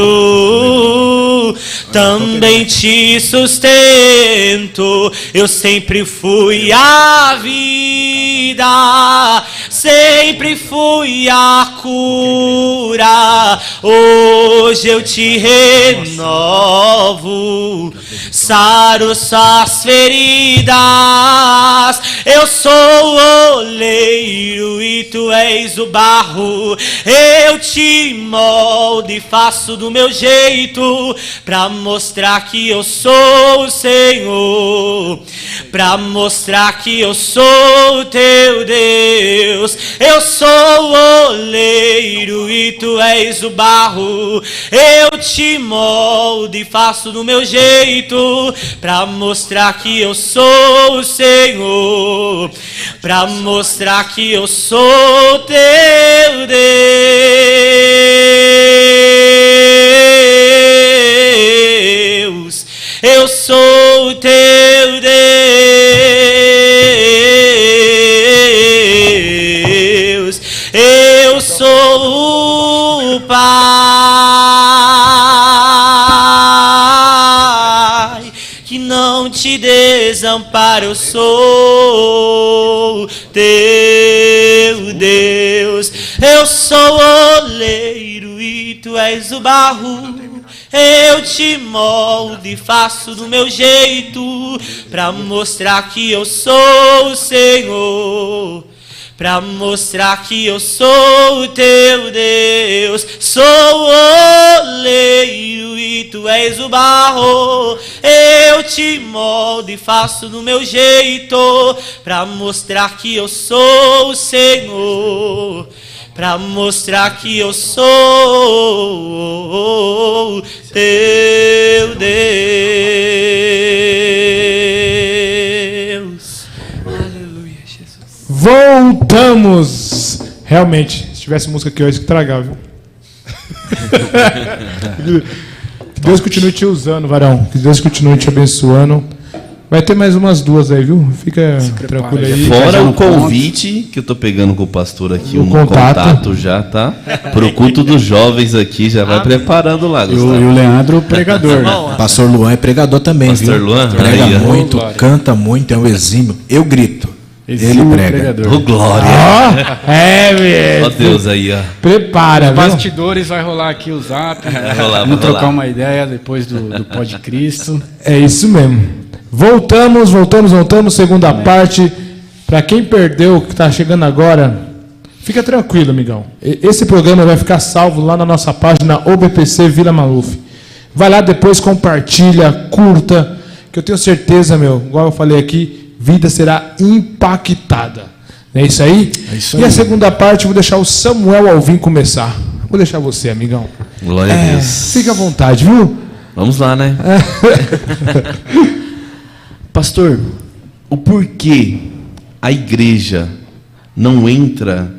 também te sustento, eu sempre fui a vida, sempre fui a cura, hoje eu te renovo, saro suas feridas, eu sou o oleiro e tu és o barro, eu te moldo e faço do meu jeito, pra mostrar que eu sou o Senhor, pra mostrar que eu sou o teu Deus. Eu sou o oleiro e tu és o barro, eu te moldo e faço do meu jeito, pra mostrar que eu sou o Senhor, pra mostrar que eu sou o teu Deus. Eu sou o teu Deus, eu sou o Pai que não te desamparará. adorar, eu sou teu Deus. Eu sou o oleiro e tu és o barro. Eu te moldo e faço do meu jeito, pra mostrar que eu sou o Senhor, pra mostrar que eu sou o teu Deus. Sou o oleiro e tu és o barro. Eu te moldo e faço do meu jeito, pra mostrar que eu sou o Senhor, pra mostrar que eu sou teu Deus. Aleluia, Jesus. Voltamos! Realmente, se tivesse música aqui hoje, que tragava, viu? Que Deus continue te usando, varão. Que Deus continue te abençoando. Vai ter mais umas duas aí, viu? Fica tranquilo aí. Fora o convite que eu tô pegando com o pastor aqui, O um contato já, tá? Pro culto dos jovens aqui, já vai preparando lá, E Gustavo. o Leandro, pregador. Pastor Luan é pregador também, Pastor viu? Luan? Prega Aí, ó. muito, Glória. canta muito, é um exímio. Eu grito, ele Exímio prega. pregador. Ô, glória! É, velho. Ó Deus aí, ó. Prepara, Nos viu? bastidores vai rolar aqui o zap. rolar, Vamos vai trocar rolar. uma ideia depois do Pode Cristo. É isso mesmo. Voltamos, segunda parte. Para quem perdeu, que tá chegando agora, fica tranquilo, amigão. Esse programa vai ficar salvo lá na nossa página OBPC Vila Maluf. Vai lá depois, compartilha, curta, que eu tenho certeza, meu, igual eu falei aqui, vida será impactada. Não é isso aí? É isso E a aí. segunda parte, eu vou deixar o Samuel Alvim começar. Vou deixar você, amigão. Glória a Deus. Fica à vontade, viu? Vamos lá, né? Pastor, o porquê a igreja não entra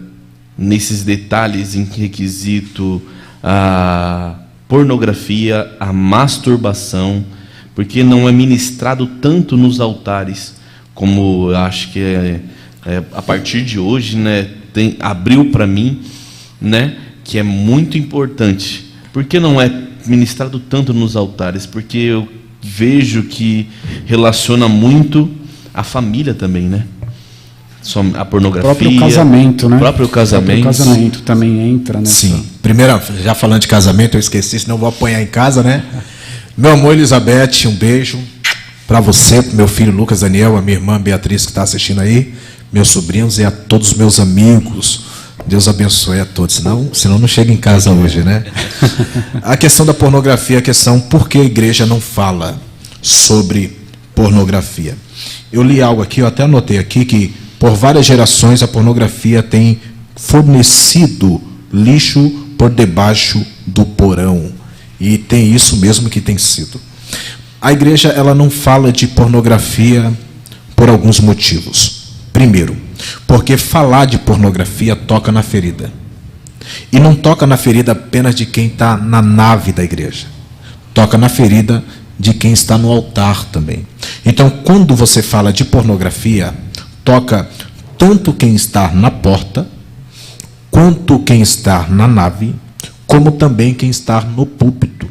nesses detalhes em requisito a pornografia, a masturbação, porque não é ministrado tanto nos altares, como eu acho que a partir de hoje, né, abriu para mim, né, que é muito importante. Por que não é ministrado tanto nos altares? Porque eu vejo que relaciona muito a família também, né? A pornografia. O próprio casamento, né? O próprio casamento. O próprio casamento também entra nessa. Sim. Primeiro, já falando de casamento, eu esqueci, senão eu vou apanhar em casa, né? Meu amor, Elizabeth, um beijo para você, pro meu filho Lucas Daniel, a minha irmã Beatriz que está assistindo aí, meus sobrinhos e a todos os meus amigos. Deus abençoe a todos, senão não chega em casa hoje, né? A questão da pornografia, a questão por que a igreja não fala sobre pornografia. Eu li algo aqui, eu até anotei aqui, que por várias gerações a pornografia tem fornecido lixo por debaixo do porão. E tem isso mesmo que tem sido. A igreja ela não fala de pornografia por alguns motivos. Primeiro, porque falar de pornografia toca na ferida. E não toca na ferida apenas de quem está na nave da igreja. Toca na ferida de quem está no altar também. Então, quando você fala de pornografia, toca tanto quem está na porta, quanto quem está na nave, como também quem está no púlpito.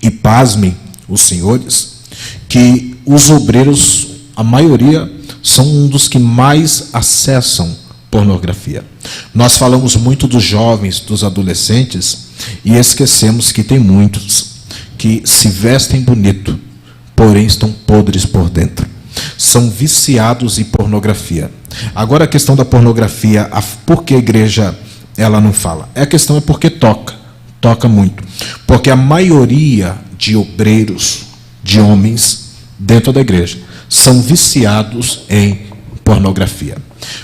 E pasmem os senhores, que os obreiros, a maioria, são um dos que mais acessam pornografia. Nós falamos muito dos jovens, dos adolescentes, e esquecemos que tem muitos que se vestem bonito, porém estão podres por dentro. São viciados em pornografia. Agora a questão da pornografia, por que a igreja ela não fala? A questão é porque toca muito. Porque a maioria de obreiros, de homens dentro da igreja, são viciados em pornografia.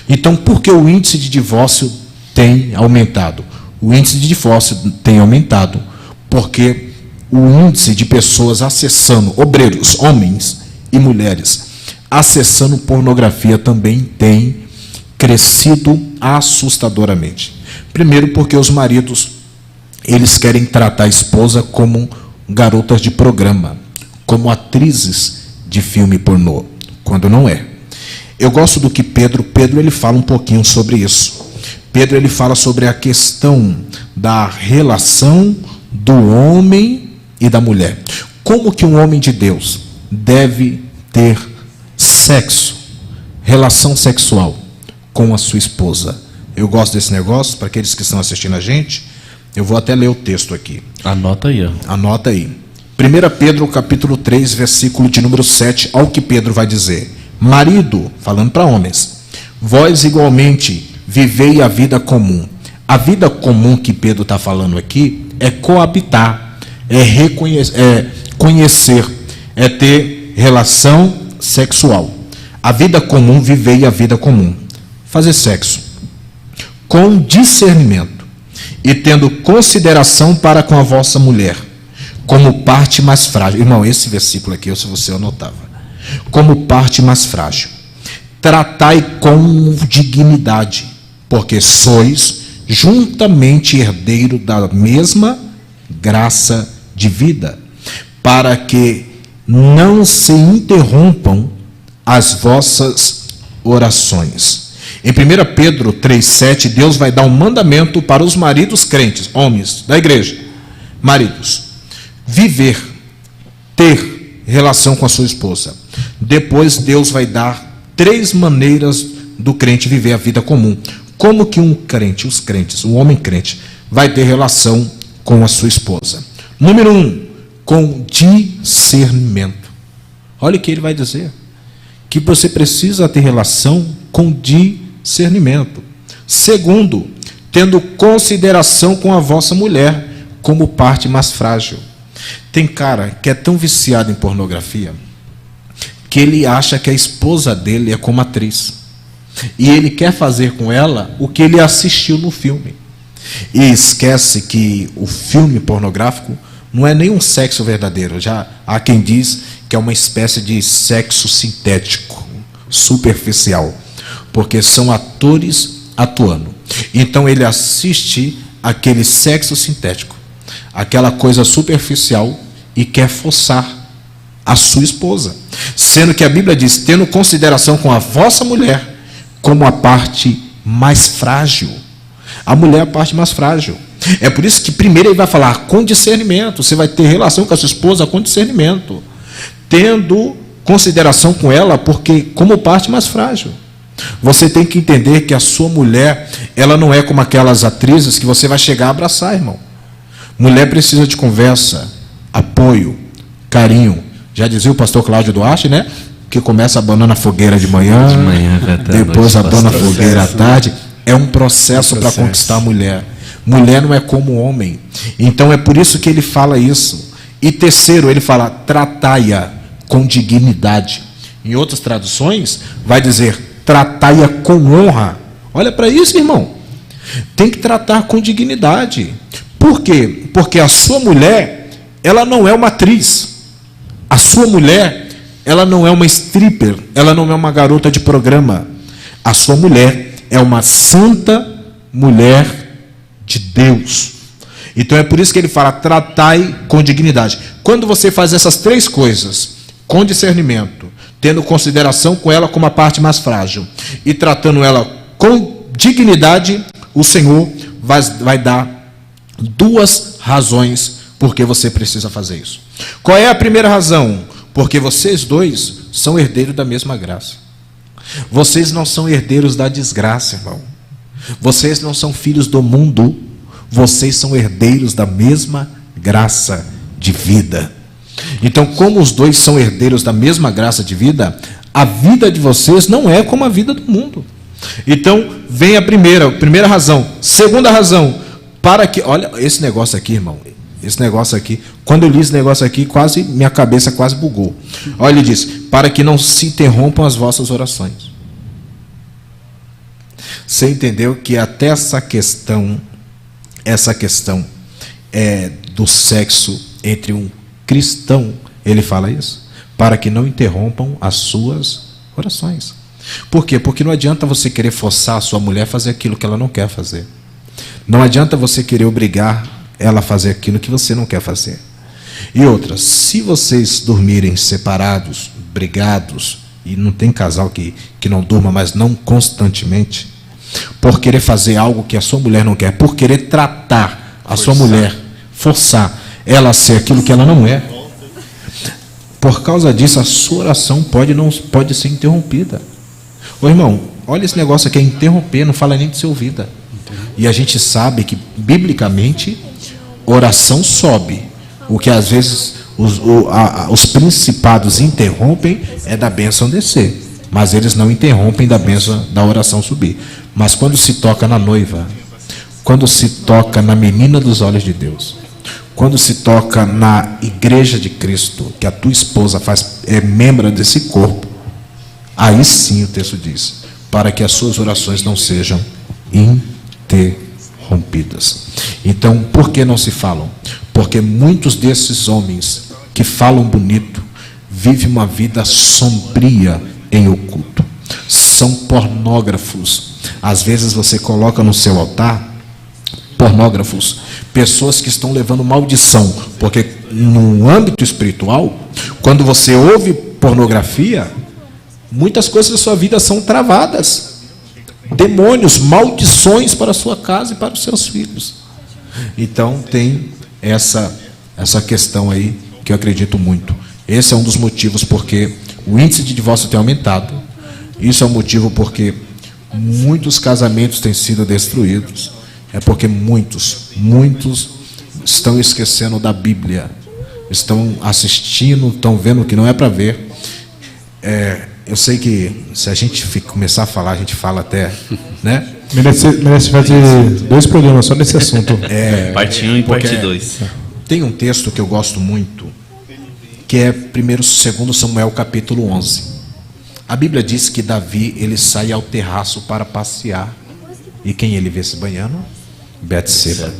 Então, por que o índice de divórcio tem aumentado? O índice de divórcio tem aumentado porque o índice de pessoas acessando, obreiros, homens e mulheres, acessando pornografia também tem crescido assustadoramente. Primeiro porque os maridos, eles querem tratar a esposa como garotas de programa, como atrizes de filme pornô, quando não é. Eu gosto do que Pedro ele fala um pouquinho sobre isso. Pedro ele fala sobre a questão da relação do homem e da mulher. Como que um homem de Deus deve ter sexo, relação sexual com a sua esposa. Eu gosto desse negócio, para aqueles que estão assistindo a gente, eu vou até ler o texto aqui. Anota aí, ó. Anota aí. 1 Pedro, capítulo 3, versículo de número 7, ao que Pedro vai dizer. Marido, falando para homens, vós igualmente vivei a vida comum. A vida comum que Pedro está falando aqui é coabitar, é conhecer, é ter relação sexual. A vida comum, vivei a vida comum. Fazer sexo com discernimento e tendo consideração para com a vossa mulher, como parte mais frágil. Irmão, esse versículo aqui, se você anotava. Como parte mais frágil. Tratai com dignidade, porque sois juntamente herdeiro da mesma graça de vida, para que não se interrompam as vossas orações. Em 1 Pedro 3,7, Deus vai dar um mandamento para os maridos crentes, homens da igreja. Maridos, viver, ter relação com a sua esposa. Depois Deus vai dar 3 maneiras do crente viver a vida comum. Como que um crente, os crentes, o homem crente, vai ter relação com a sua esposa? Número 1, com discernimento. Olha o que ele vai dizer. Que você precisa ter relação com discernimento. Segundo, tendo consideração com a vossa mulher como parte mais frágil. Tem cara que é tão viciado em pornografia que ele acha que a esposa dele é como atriz. E ele quer fazer com ela o que ele assistiu no filme. E esquece que o filme pornográfico não é nem um sexo verdadeiro. Já há quem diz que é uma espécie de sexo sintético, superficial, porque são atores atuando. Então ele assiste aquele sexo sintético, aquela coisa superficial, e quer forçar a sua esposa. Sendo que a Bíblia diz, tendo consideração com a vossa mulher como a parte mais frágil. A mulher é a parte mais frágil. É por isso que primeiro ele vai falar com discernimento. Você vai ter relação com a sua esposa com discernimento, tendo consideração com ela, porque como parte mais frágil. Você tem que entender que a sua mulher, ela não é como aquelas atrizes que você vai chegar a abraçar, irmão. Mulher precisa de conversa, apoio, carinho. Já dizia o pastor Cláudio Duarte, né? Que começa abanando a fogueira de manhã, depois abana a fogueira à tarde. É um processo para conquistar a mulher. Mulher não é como homem. Então é por isso que ele fala isso. E terceiro, ele fala, tratai-a com dignidade. Em outras traduções, vai dizer, tratai-a com honra. Olha para isso, irmão. Tem que tratar com dignidade. Por quê? Porque a sua mulher, ela não é uma atriz. A sua mulher, ela não é uma stripper, ela não é uma garota de programa. A sua mulher é uma santa mulher de Deus. Então é por isso que ele fala, tratai com dignidade. Quando você faz essas 3 coisas, com discernimento, tendo consideração com ela como a parte mais frágil, e tratando ela com dignidade, o Senhor vai dar 2 razões porque você precisa fazer isso. Qual é a primeira razão? Porque vocês 2 são herdeiros da mesma graça. Vocês não são herdeiros da desgraça, irmão. Vocês não são filhos do mundo. Vocês são herdeiros da mesma graça de vida. Então, como os 2 são herdeiros da mesma graça de vida, a vida de vocês não é como a vida do mundo. Então, vem a primeira razão. Segunda razão, para que... Olha, esse negócio aqui, irmão. Esse negócio aqui, quando eu li esse negócio aqui, minha cabeça quase bugou. Olha, ele diz, para que não se interrompam as vossas orações. Você entendeu que até essa questão do sexo entre um cristão, ele fala isso, para que não interrompam as suas orações. Por quê? Porque não adianta você querer forçar a sua mulher a fazer aquilo que ela não quer fazer. Não adianta você querer obrigar ela a fazer aquilo que você não quer fazer. E outra, se vocês dormirem separados, brigados, e não tem casal que não durma, mas não constantemente, por querer fazer algo que a sua mulher não quer, por querer tratar a sua mulher, forçar ela a ser aquilo que ela não é, Por causa disso, a sua oração pode ser interrompida. Ô irmão, olha esse negócio aqui, é interromper, não fala nem de ser ouvida. E a gente sabe que, biblicamente, oração sobe. O que às vezes os principados interrompem é da bênção descer. Mas eles não interrompem da bênção da oração subir. Mas quando se toca na noiva, quando se toca na menina dos olhos de Deus, quando se toca na igreja de Cristo, que a tua esposa é membro desse corpo, aí sim o texto diz, para que as suas orações não sejam interrompidas. Então, por que não se falam? Porque muitos desses homens que falam bonito vivem uma vida sombria em oculto. São pornógrafos. Às vezes você coloca no seu altar pornógrafos, pessoas que estão levando maldição, porque no âmbito espiritual, quando você ouve pornografia, muitas coisas da sua vida são travadas. Demônios, maldições para a sua casa e para os seus filhos. Então tem essa questão aí que eu acredito muito. Esse é um dos motivos porque o índice de divórcio tem aumentado. Isso é um motivo porque muitos casamentos têm sido destruídos. É porque muitos estão esquecendo da Bíblia. Estão assistindo, estão vendo que não é para ver. Eu sei que se a gente começar a falar, a gente fala até, né? Merece fazer 2 programas só nesse assunto. Parte 1 e parte 2. Tem um texto que eu gosto muito, que é 2 Samuel capítulo 11. A Bíblia diz que Davi, ele sai ao terraço para passear. E quem ele vê se banhando? Betseba.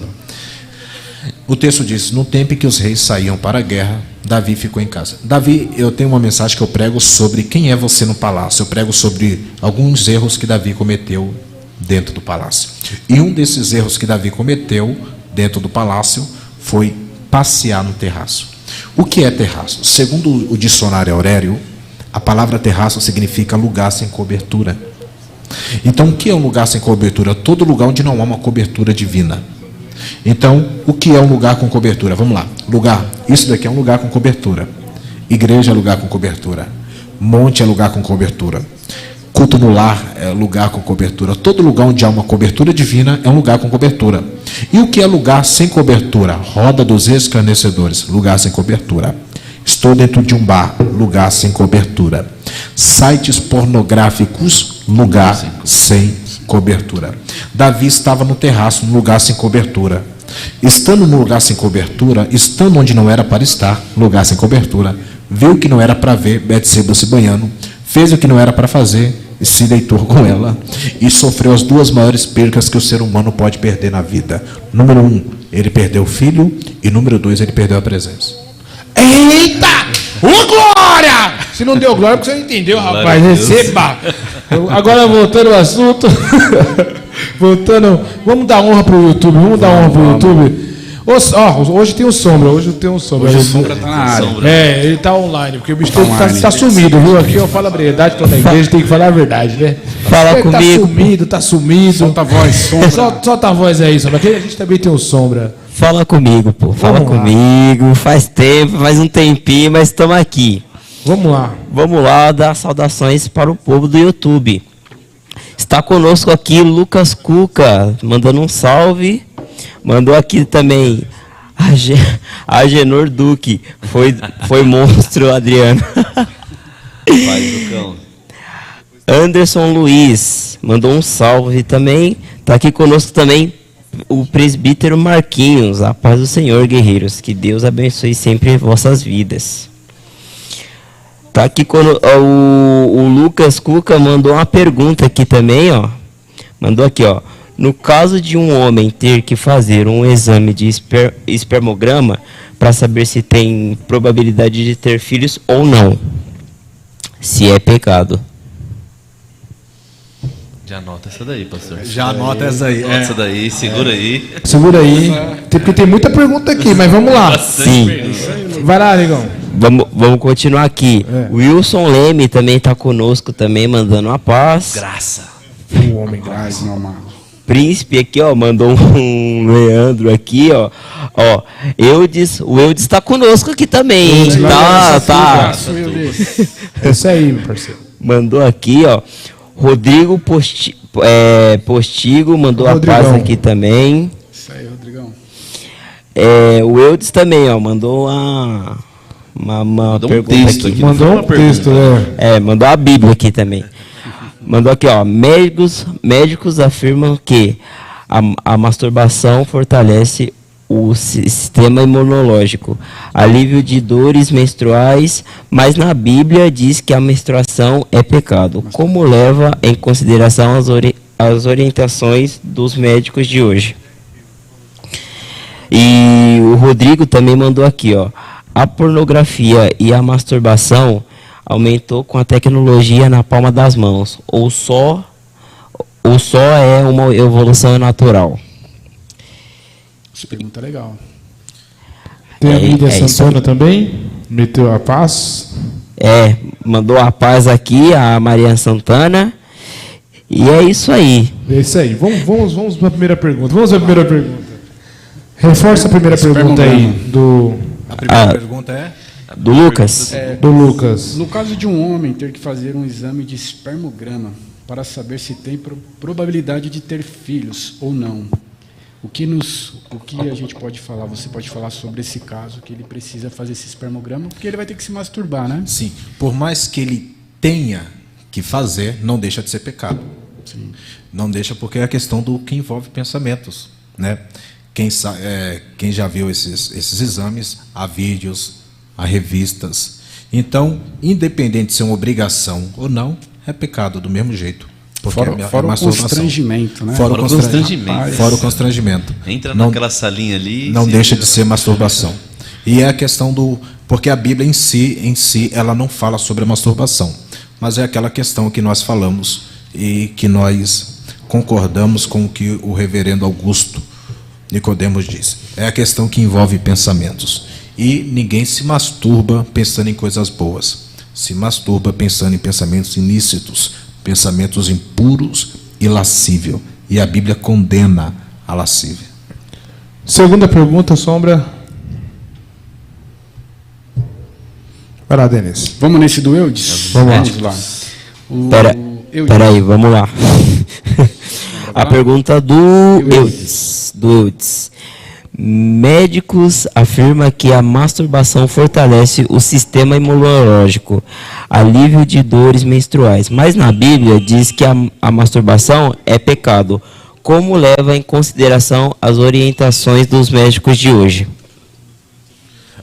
O texto diz, no tempo em que os reis saíam para a guerra, Davi ficou em casa. Davi, eu tenho uma mensagem que eu prego sobre quem é você no palácio. Eu prego sobre alguns erros que Davi cometeu dentro do palácio. E um desses erros que Davi cometeu dentro do palácio foi passear no terraço. O que é terraço? Segundo o dicionário Aurélio, a palavra terraço significa lugar sem cobertura. Então, o que é um lugar sem cobertura? Todo lugar onde não há uma cobertura divina. Então, o que é um lugar com cobertura? Vamos lá. Lugar. Isso daqui é um lugar com cobertura. Igreja é lugar com cobertura. Monte é lugar com cobertura. Culto no lar é lugar com cobertura. Todo lugar onde há uma cobertura divina é um lugar com cobertura. E o que é lugar sem cobertura? Roda dos escarnecedores. Lugar sem cobertura. Estou dentro de um bar. Lugar sem cobertura. Sites pornográficos. Lugar sem cobertura. Davi estava no terraço, num lugar sem cobertura. Estando no lugar sem cobertura, estando onde não era para estar, lugar sem cobertura, viu o que não era para ver, Betseba se banhando, fez o que não era para fazer, e se deitou com ela, e sofreu as 2 maiores percas que o ser humano pode perder na vida. Número 1, ele perdeu o filho, e número 2, ele perdeu a presença. Eita! Ô, glória! Se não deu glória, porque você não entendeu, rapaz. Receba! Agora, voltando ao assunto. Vamos dar honra pro YouTube. Hoje tem o Sombra. Hoje o Sombra tá na área. Ele tá online, porque o bicho tá sumido, viu? Aqui eu falo a verdade, tô na igreja, tem que falar a verdade, né? Fala comigo. Tá sumido. Solta a voz, Sombra. Solta a voz aí, Sombra. Aqui a gente também tem o Sombra. Fala comigo, pô. Fala comigo. Faz tempo, faz um tempinho, mas estamos aqui. Vamos lá. Vamos lá dar saudações para o povo do YouTube. Está conosco aqui Lucas Cuca, mandando um salve. Mandou aqui também Agenor Duque. Foi monstro, Adriano. Vai, Lucão. Anderson Luiz mandou um salve também. Está aqui conosco também o presbítero Marquinhos. A paz do Senhor, guerreiros. Que Deus abençoe sempre vossas vidas. Tá aqui quando o Lucas Cuca mandou uma pergunta aqui também, ó. Mandou aqui, ó. No caso de um homem ter que fazer um exame de espermograma para saber se tem probabilidade de ter filhos ou não, se é pecado. Já anota essa daí, pastor. Já anota essa aí. Anota essa daí, segura aí. Segura aí. Porque tem muita pergunta aqui, mas vamos lá. Sim. Vai lá, negão. Vamos continuar aqui. Wilson Leme também está conosco, também mandando uma paz. Graça. O homem Paz, meu amado. Príncipe aqui, ó, mandou um Leandro aqui, ó. Ó, o Eudes tá conosco aqui também, hein? Tá. É isso aí, meu parceiro. Mandou aqui, ó. Rodrigo Postigo mandou Rodrigão. a paz aqui também. Isso aí, Rodrigão. O Eudes também, ó, mandou uma Mandou um pergunta texto aqui. aqui. Não foi Mandou uma um texto, né? Mandou a Bíblia aqui também. Mandou aqui, ó. Médicos afirmam que a masturbação fortalece o sistema imunológico, alívio de dores menstruais, mas na Bíblia diz que a menstruação é pecado. Como leva em consideração as orientações dos médicos de hoje? E o Rodrigo também mandou aqui, ó. A pornografia e a masturbação aumentou com a tecnologia na palma das mãos, ou só é uma evolução natural? Essa pergunta é legal. Tem a Mídia isso Santana também, meteu a paz. Mandou a paz aqui, a Maria Santana. E é isso aí. É isso aí. Vamos para a primeira pergunta. Reforça a primeira pergunta aí A primeira pergunta é? Do Lucas. do Lucas. No caso de um homem ter que fazer um exame de espermograma para saber se tem probabilidade de ter filhos ou não, o que a gente pode falar? Você pode falar sobre esse caso, que ele precisa fazer esse espermograma, porque ele vai ter que se masturbar, né? Sim. Por mais que ele tenha que fazer, não deixa de ser pecado. Sim. Não deixa, porque é a questão do que envolve pensamentos, né? Quem já viu esses exames, há vídeos, há revistas. Então, independente de ser uma obrigação ou não, é pecado do mesmo jeito. Porque Fora o constrangimento, né? Fora o constrangimento. Entra naquela salinha ali. Não deixa de ser masturbação. E é a questão do... Porque a Bíblia em si, ela não fala sobre a masturbação. Mas é aquela questão que nós falamos e que nós concordamos com o que o reverendo Augusto Nicodemos diz. É a questão que envolve pensamentos. E ninguém se masturba pensando em coisas boas. Se masturba pensando em pensamentos ilícitos, pensamentos impuros e lascívio. E a Bíblia condena a lascívia. Segunda pergunta, Sombra. Vai lá, Denis. Vamos nesse do Eudes? Vamos lá. Peraí, vamos lá. A pergunta do Eudes. Médicos afirmam que a masturbação fortalece o sistema imunológico, alívio de dores menstruais. Mas na Bíblia diz que a masturbação é pecado. Como leva em consideração as orientações dos médicos de hoje?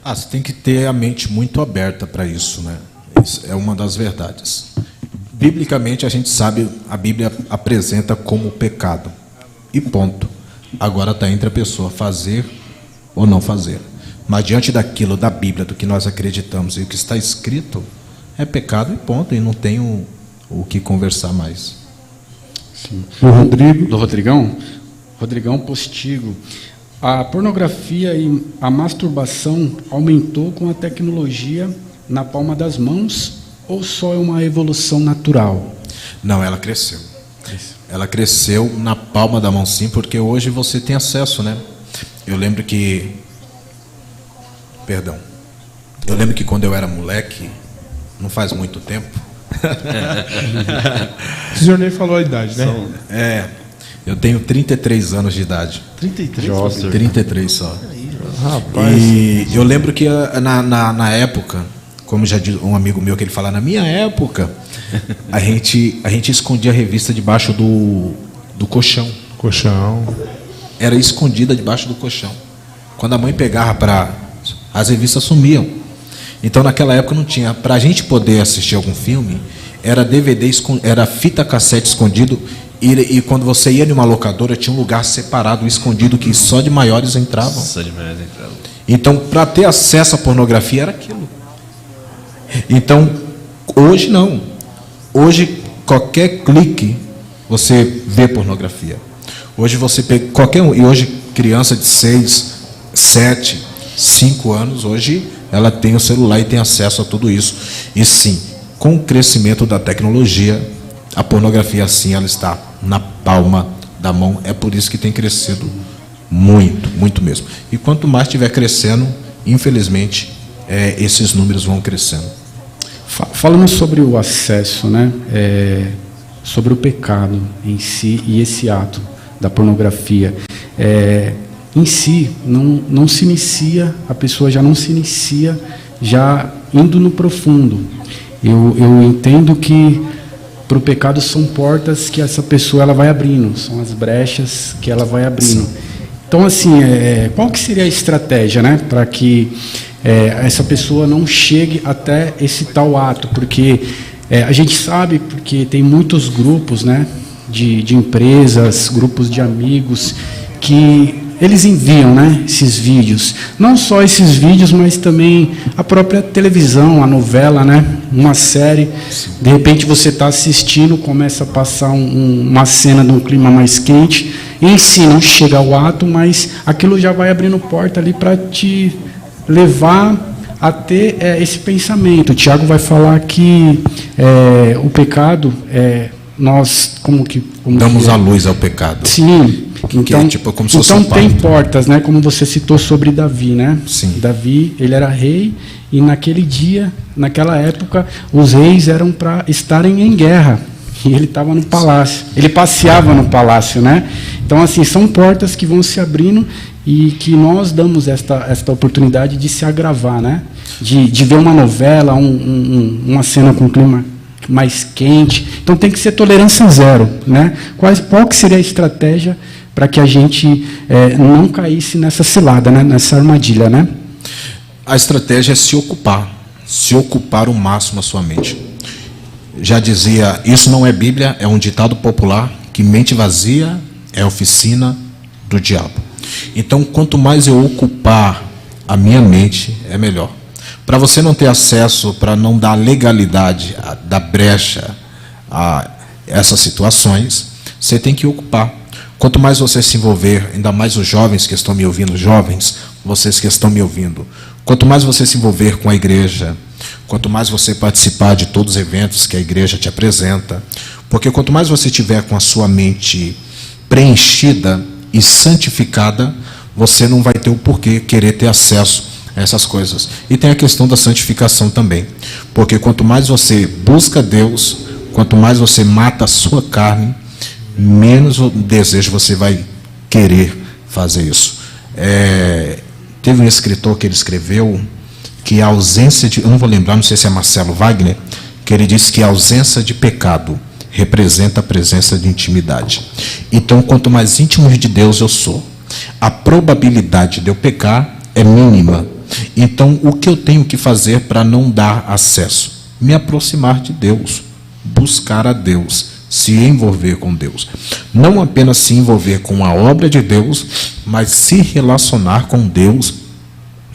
Você tem que ter a mente muito aberta para isso, né? Isso é uma das verdades. Biblicamente, a gente sabe, a Bíblia apresenta como pecado. E ponto. Agora está entre a pessoa fazer ou não fazer. Mas diante daquilo, da Bíblia, do que nós acreditamos e o que está escrito, é pecado e ponto. E não tem o que conversar mais. Sim. O Rodrigo. Do Rodrigão? Rodrigão Postigo. A pornografia e a masturbação aumentou com a tecnologia na palma das mãos ou só é uma evolução natural? Não, ela cresceu. Ela cresceu na palma da mão, sim, porque hoje você tem acesso, né? Eu lembro que quando eu era moleque, não faz muito tempo. O senhor nem falou a idade, né? Eu tenho 33 anos de idade. 33? 33 só. Rapaz. E eu lembro que na época, como já disse um amigo meu que ele fala, na minha época, a gente escondia a revista debaixo do colchão. Colchão. Era escondida debaixo do colchão. Quando a mãe pegava as revistas sumiam. Então naquela época não tinha. Para a gente poder assistir algum filme, era DVD, era fita cassete escondido. E quando você ia numa locadora, tinha um lugar separado, escondido, que só de maiores entravam. Então, para ter acesso à pornografia, era aquilo. Então, hoje não. Hoje, qualquer clique, você vê pornografia. Hoje você pega qualquer um. E hoje, criança de 6, 7, 5 anos, hoje ela tem o celular e tem acesso a tudo isso. E sim, com o crescimento da tecnologia, a pornografia, sim, ela está na palma da mão. É por isso que tem crescido muito, muito mesmo. E quanto mais estiver crescendo, infelizmente, esses números vão crescendo. Falando sobre o acesso, né? Sobre o pecado em si e esse ato da pornografia, em si não se inicia, a pessoa já não se inicia já indo no profundo. Eu entendo que para o pecado são portas que essa pessoa ela vai abrindo, são as brechas que ela vai abrindo. Então, assim, qual que seria a estratégia, né, para que essa pessoa não chegue até esse tal ato? Porque a gente sabe, porque tem muitos grupos, né, de empresas, grupos de amigos, que eles enviam, né, esses vídeos. Não só esses vídeos, mas também a própria televisão, a novela, né, uma série. De repente você está assistindo, começa a passar uma cena de um clima mais quente. Em si não chega ao ato, mas aquilo já vai abrindo porta ali para te levar a ter esse pensamento. O Tiago vai falar que o pecado, nós damos a luz ao pecado. Sim. Então, como se fosse tem portas, né? Como você citou sobre Davi, né? Sim. Davi, ele era rei e naquele dia, naquela época, os reis eram para estarem em guerra e ele estava no palácio. Ele passeava no palácio, né? Então, assim, são portas que vão se abrindo e que nós damos esta oportunidade de se agravar, né? De ver uma novela, uma cena com clima mais quente. Então, tem que ser tolerância zero, né? Qual que seria a estratégia para que a gente não caísse nessa cilada, né? Nessa armadilha, né? A estratégia é se ocupar o máximo a sua mente. Já dizia, isso não é Bíblia, é um ditado popular, que mente vazia é oficina do diabo. Então, quanto mais eu ocupar a minha mente, é melhor. Para você não ter acesso, para não dar legalidade, dar brecha a essas situações, você tem que ocupar. Quanto mais você se envolver, ainda mais os jovens que estão me ouvindo, jovens, vocês que estão me ouvindo, quanto mais você se envolver com a igreja, quanto mais você participar de todos os eventos que a igreja te apresenta, porque quanto mais você tiver com a sua mente preenchida e santificada, você não vai ter o porquê querer ter acesso a essas coisas. E tem a questão da santificação também, porque quanto mais você busca Deus, quanto mais você mata a sua carne, menos o desejo você vai querer fazer isso. Teve um escritor que ele escreveu que a ausência de, eu não vou lembrar, não sei se é Marcelo Wagner, que ele disse que a ausência de pecado representa a presença de intimidade. Então, quanto mais íntimo de Deus eu sou, a probabilidade de eu pecar é mínima. Então, o que eu tenho que fazer para não dar acesso? Me aproximar de Deus, buscar a Deus, se envolver com Deus. Não apenas se envolver com a obra de Deus, mas se relacionar com Deus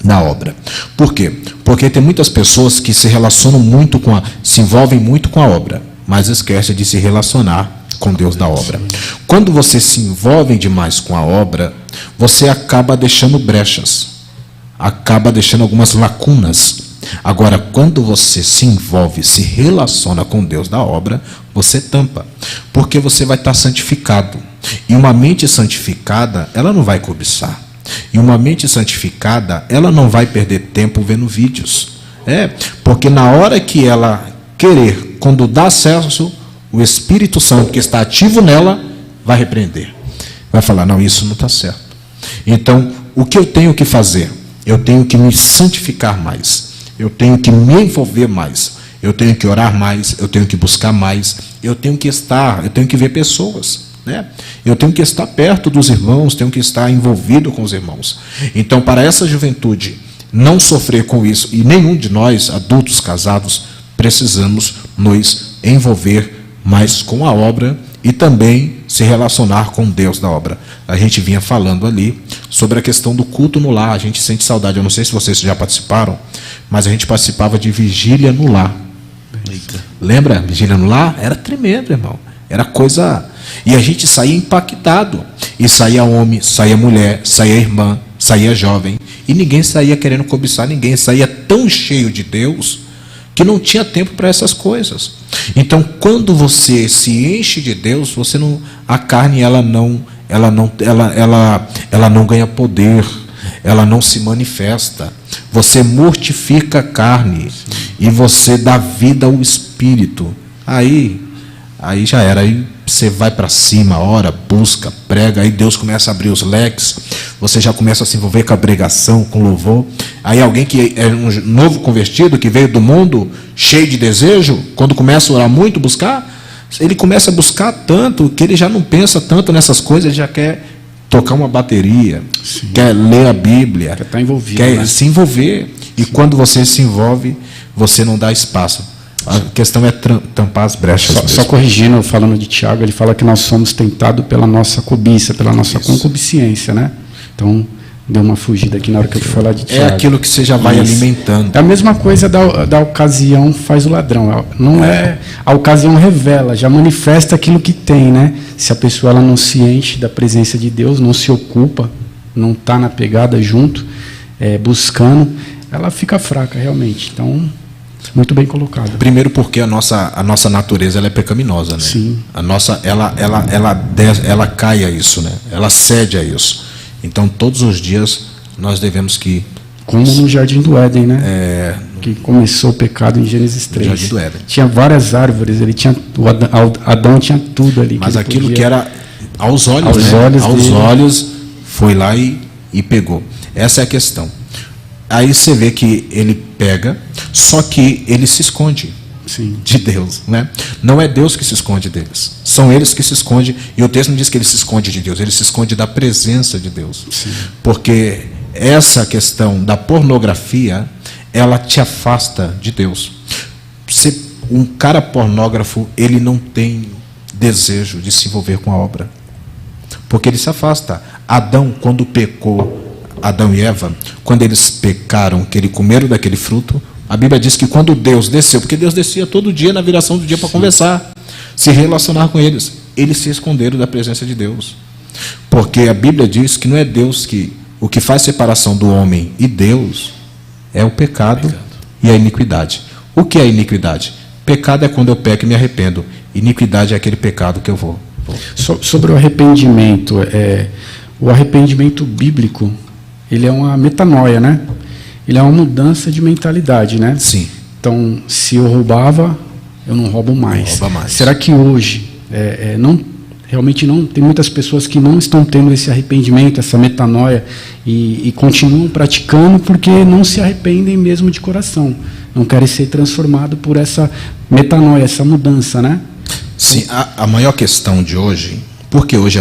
na obra. Por quê? Porque tem muitas pessoas que se relacionam muito se envolvem muito com a obra, mas esquecem de se relacionar com Deus da obra. Quando você se envolve demais com a obra, você acaba deixando brechas, acaba deixando algumas lacunas. Agora, quando você se envolve, se relaciona com Deus da obra, você tampa, porque você vai estar santificado. E uma mente santificada, ela não vai cobiçar. E uma mente santificada, ela não vai perder tempo vendo vídeos. Porque na hora que ela querer, quando dá acesso, o Espírito Santo que está ativo nela, vai repreender. Vai falar, não, isso não está certo. Então, o que eu tenho que fazer? Eu tenho que me santificar mais. Eu tenho que me envolver mais. Eu tenho que orar mais. Eu tenho que buscar mais. Eu tenho que ver pessoas, né? Eu tenho que estar perto dos irmãos, tenho que estar envolvido com os irmãos. Então, para essa juventude não sofrer com isso, e nenhum de nós, adultos casados, precisamos nos envolver mais com a obra e também se relacionar com Deus da obra. A gente vinha falando ali sobre a questão do culto no lar. A gente sente saudade. Eu não sei se vocês já participaram, mas a gente participava de vigília no lar. Lembra? Vigília no lar? Era tremendo, irmão. Era coisa... E a gente saía impactado. E saía homem, saía mulher, saía irmã, saía jovem. E ninguém saía querendo cobiçar ninguém. Saía tão cheio de Deus que não tinha tempo para essas coisas. Então, quando você se enche de Deus, você não, a carne ela não ganha poder, ela não se manifesta. Você mortifica a carne e você dá vida ao espírito. Aí já era. Aí você vai para cima, ora, busca, prega, aí Deus começa a abrir os leques, você já começa a se envolver com a pregação, com louvor. Aí alguém que é um novo convertido, que veio do mundo cheio de desejo, quando começa a orar muito, buscar, ele começa a buscar tanto que ele já não pensa tanto nessas coisas, ele já quer tocar uma bateria, quer ler a Bíblia, Quer estar envolvido, quer né? se envolver. E quando você se envolve, você não dá espaço. A questão é tampar as brechas. Só corrigindo, falando de Tiago, ele fala que nós somos tentados pela nossa cobiça, pela nossa concupiscência, né? Então, deu uma fugida aqui na hora que eu fui falar de Tiago. É aquilo que você já vai Isso. alimentando. É a mesma coisa da ocasião faz o ladrão. Não é a ocasião revela, já manifesta aquilo que tem, né? Se a pessoa ela não se enche da presença de Deus, não se ocupa, não está na pegada junto, buscando, ela fica fraca realmente. Então, muito bem colocado. Primeiro porque a nossa natureza ela é pecaminosa, né? Sim. A nossa ela cai a isso, né? Ela cede a isso. Então todos os dias nós devemos que Como no Jardim do Éden, né? Que começou o pecado em Gênesis 3. Jardim do Éden. Tinha várias árvores, Adão tinha tudo ali. mas ele aquilo podia- que era aos olhos, Aos né? olhos aos dele. olhos foi lá e pegou. Essa é a questão. Aí você vê que ele pega, só que ele se esconde Sim. de Deus, né? Não é Deus que se esconde deles, são eles que se escondem. E o texto não diz que ele se esconde de Deus, ele se esconde da presença de Deus. Sim. Porque essa questão da pornografia, ela te afasta de Deus. Um cara pornógrafo, ele não tem desejo de se envolver com a obra, porque ele se afasta. Adão, quando pecou, Adão e Eva, quando eles pecaram, que eles comeram daquele fruto, a Bíblia diz que quando Deus desceu, porque Deus descia todo dia na viração do dia para conversar, se relacionar com eles, eles se esconderam da presença de Deus. Porque a Bíblia diz que não é Deus que... O que faz separação do homem e Deus é o pecado e a iniquidade. O que é iniquidade? Pecado é quando eu peco e me arrependo. Iniquidade é aquele pecado que eu vou. Sobre o arrependimento, o arrependimento bíblico, ele é uma metanoia, né? Ele é uma mudança de mentalidade, né? Sim. Então, se eu roubava, eu não roubo mais. Não rouba mais. Será que hoje realmente não tem muitas pessoas que não estão tendo esse arrependimento, essa metanoia e continuam praticando porque não se arrependem mesmo de coração, não querem ser transformados por essa metanoia, essa mudança, né? Sim, a maior questão de hoje, porque hoje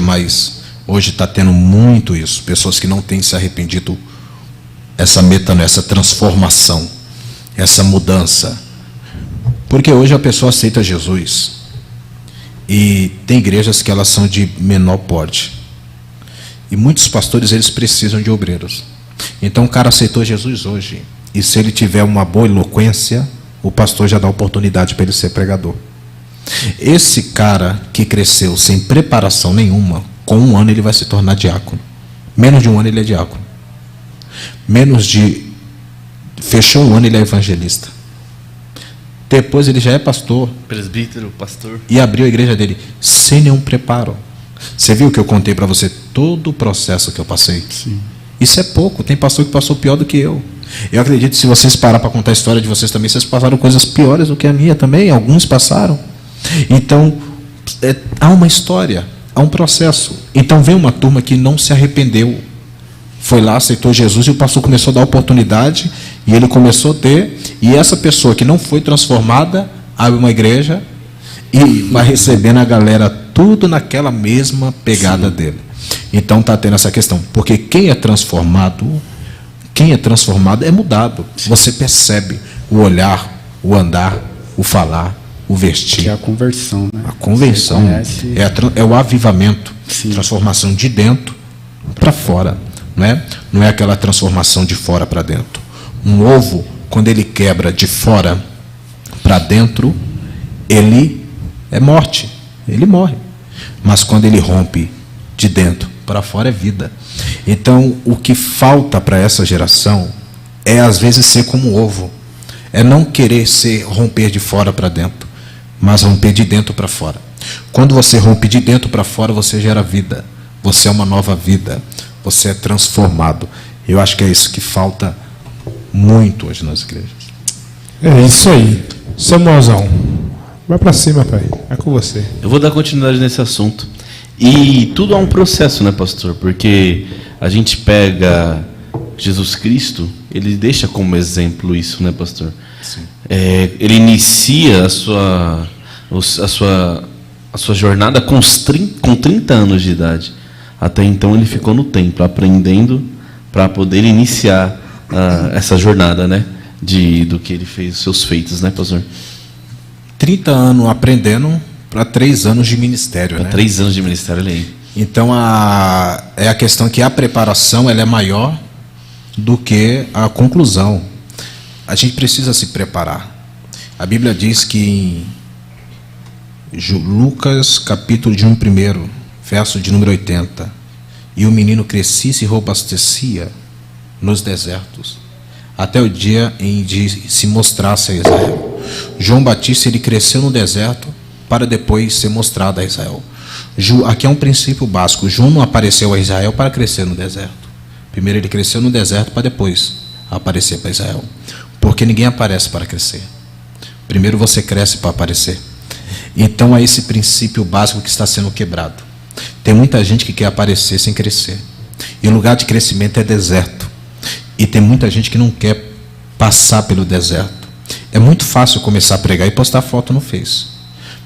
está tendo muito isso, pessoas que não têm se arrependido, essa metanoia, essa transformação, essa mudança. Porque hoje a pessoa aceita Jesus e tem igrejas que elas são de menor porte. E muitos pastores, eles precisam de obreiros. Então o cara aceitou Jesus hoje, e se ele tiver uma boa eloquência, o pastor já dá oportunidade para ele ser pregador. Esse cara que cresceu sem preparação nenhuma, com 1 ano ele vai se tornar diácono. Menos de 1 ano ele é diácono. Fechou 1 ano ele é evangelista. Depois ele já é pastor. Presbítero, pastor. E abriu a igreja dele sem nenhum preparo. Você viu que eu contei para você todo o processo que eu passei? Sim. Isso é pouco. Tem pastor que passou pior do que eu. Eu acredito que se vocês parar para contar a história de vocês também, vocês passaram coisas piores do que a minha também. Alguns passaram. Então, há uma história, há um processo. Então, vem uma turma que não se arrependeu. Foi lá, aceitou Jesus e o pastor começou a dar oportunidade e ele começou a ter. E essa pessoa que não foi transformada, abre uma igreja e vai recebendo a galera tudo naquela mesma pegada dele. Então, está tendo essa questão. Porque quem é transformado é mudado. Você percebe o olhar, o andar, o falar, o vestir. Que é a conversão, né? A conversão Você conhece- é o avivamento, Sim. transformação de dentro para fora, não é aquela transformação de fora para dentro. Um ovo, quando ele quebra de fora para dentro, ele é morte, ele morre. Mas quando ele rompe de dentro para fora é vida. Então, o que falta para essa geração é às vezes ser como um ovo. é não querer romper de fora para dentro, mas romper de dentro para fora. Quando você rompe de dentro para fora, você gera vida. Você é uma nova vida. Você é transformado. Eu acho que é isso que falta muito hoje nas igrejas. É isso aí. Samuelzão, vai para cima, pai. É com você. Eu vou dar continuidade nesse assunto. E tudo é um processo, né, pastor? Porque a gente pega Jesus Cristo, ele deixa como exemplo isso, né, pastor? Sim. Ele inicia a sua jornada com 30 anos de idade. Até então ele ficou no templo, aprendendo para poder iniciar essa jornada, né? Do que ele fez, os seus feitos, né, pastor? 30 anos aprendendo para 3 anos de ministério, né? 3 anos de ministério, olha aí. Então, é a questão que a preparação ela é maior do que a conclusão. A gente precisa se preparar. A Bíblia diz que em Lucas, capítulo de 1, verso de número 80, e o menino crescia e se robustecia nos desertos, até o dia em que se mostrasse a Israel. João Batista, ele cresceu no deserto para depois ser mostrado a Israel. Aqui é um princípio básico. João não apareceu a Israel para crescer no deserto. Primeiro ele cresceu no deserto para depois aparecer para Israel. Porque ninguém aparece para crescer. Primeiro você cresce para aparecer. Então é esse princípio básico que está sendo quebrado. Tem muita gente que quer aparecer sem crescer. E o lugar de crescimento é deserto. E tem muita gente que não quer passar pelo deserto. É muito fácil começar a pregar e postar foto no Face.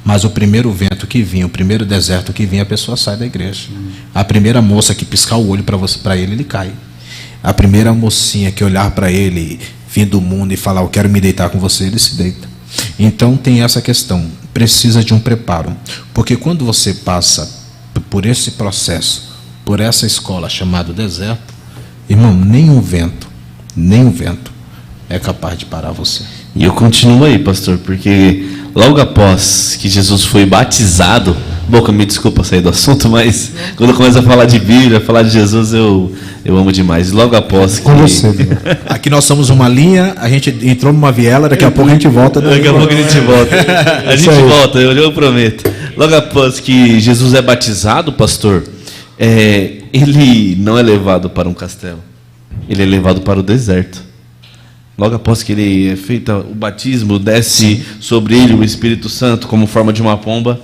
Mas o primeiro vento que vinha, o primeiro deserto que vinha, a pessoa sai da igreja. A primeira moça que piscar o olho para ele, ele cai. A primeira mocinha que olhar para ele, vir do mundo e falar, eu quero me deitar com você, ele se deita. Então tem essa questão, precisa de um preparo. Porque quando você passa por esse processo, por essa escola chamada deserto, irmão, nenhum vento é capaz de parar você. E eu continuo aí, pastor, porque logo após que Jesus foi batizado, Boca, me desculpa sair do assunto, mas quando eu começo a falar de Bíblia, falar de Jesus, eu amo demais. Logo após que... Com você, aqui nós somos uma linha, a gente entrou numa viela, daqui a pouco a gente volta. Daqui a pouco a gente volta. A gente volta, eu prometo. Logo após que Jesus é batizado, pastor, ele não é levado para um castelo, ele é levado para o deserto. Logo após que ele é feito o batismo, desce sobre ele o Espírito Santo como forma de uma pomba,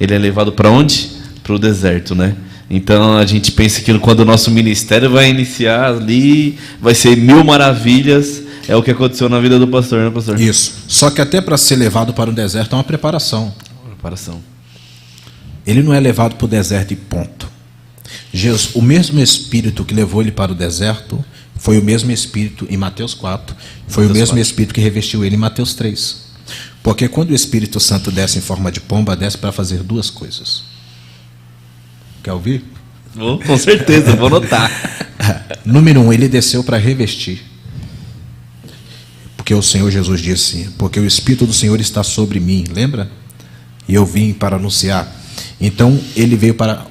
ele é levado para onde? Para o deserto, né? Então a gente pensa que quando o nosso ministério vai iniciar ali, vai ser 1000 maravilhas, é o que aconteceu na vida do pastor, né, pastor? Isso. Só que até para ser levado para o deserto é uma preparação. Ele não é levado para o deserto e ponto. Jesus, o mesmo Espírito que levou ele para o deserto, foi o mesmo Espírito em Mateus 4, foi o mesmo Espírito que revestiu ele em Mateus 3. Porque quando o Espírito Santo desce em forma de pomba, desce para fazer 2 coisas. Quer ouvir? Com certeza, vou notar. Número 1, ele desceu para revestir. Porque o Senhor Jesus disse, porque o Espírito do Senhor está sobre mim, lembra? E eu vim para anunciar. Então,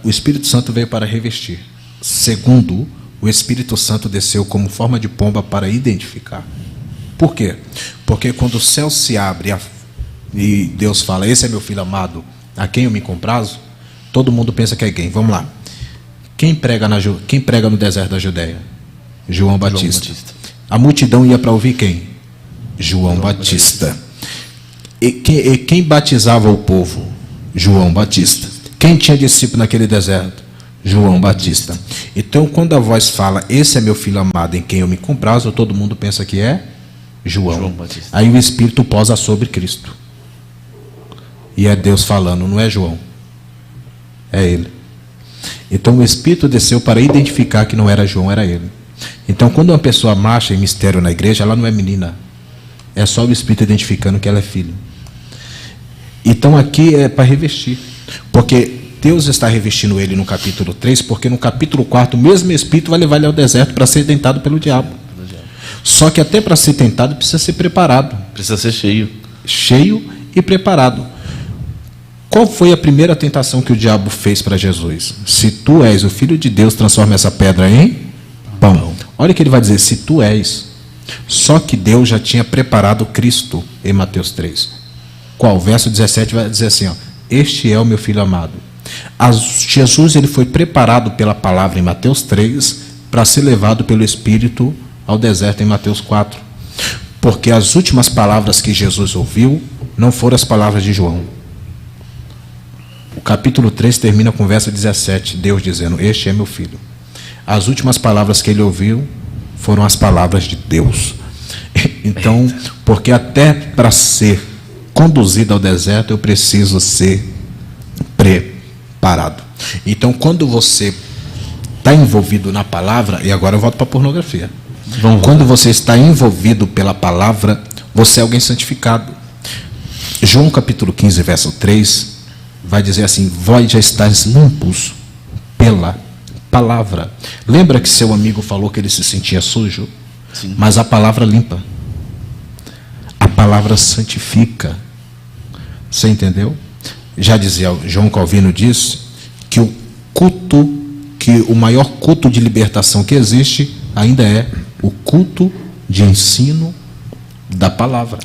o Espírito Santo veio para revestir. Segundo, o Espírito Santo desceu como forma de pomba para identificar. Por quê? Porque quando o céu se abre e Deus fala, esse é meu filho amado, a quem eu me comprazo, todo mundo pensa que é quem? Vamos lá. Quem prega no deserto da Judéia? João Batista. A multidão ia para ouvir quem? João Batista. E quem batizava o povo? João Batista. Quem tinha discípulo naquele deserto? João Batista. Então, quando a voz fala, esse é meu filho amado em quem eu me comprazo, todo mundo pensa que é João Batista. Aí o Espírito posa sobre Cristo. E é Deus falando, não é João. É ele. Então o Espírito desceu para identificar que não era João, era ele. Então quando uma pessoa marcha em mistério na igreja, ela não é menina. É só o Espírito identificando que ela é filho. Então aqui é para revestir. Porque Deus está revestindo ele no capítulo 3, porque no capítulo 4 o mesmo Espírito vai levar ele ao deserto para ser tentado pelo diabo. Só que até para ser tentado precisa ser preparado. Precisa ser cheio. Cheio e preparado. Qual foi a primeira tentação que o diabo fez para Jesus? Se tu és o Filho de Deus, transforma essa pedra em pão. Olha o que ele vai dizer, se tu és. Só que Deus já tinha preparado Cristo em Mateus 3. Qual? O verso 17 vai dizer assim, ó, este é o meu filho amado. Jesus ele foi preparado pela palavra em Mateus 3 para ser levado pelo Espírito ao deserto em Mateus 4. Porque as últimas palavras que Jesus ouviu não foram as palavras de João. O capítulo 3 termina com o verso 17, Deus dizendo, este é meu filho. As últimas palavras que ele ouviu foram as palavras de Deus. Então, porque até para ser conduzido ao deserto, eu preciso ser preparado. Então, quando você está envolvido na palavra, e agora eu volto para a pornografia. Quando você está envolvido pela palavra, você é alguém santificado. João capítulo 15, verso 3, vai dizer assim, vós já estáis limpos pela palavra. Lembra que seu amigo falou que ele se sentia sujo? Sim. Mas a palavra limpa. A palavra santifica. Você entendeu? Já dizia, João Calvino disse que o maior culto de libertação que existe ainda é o culto de ensino da palavra.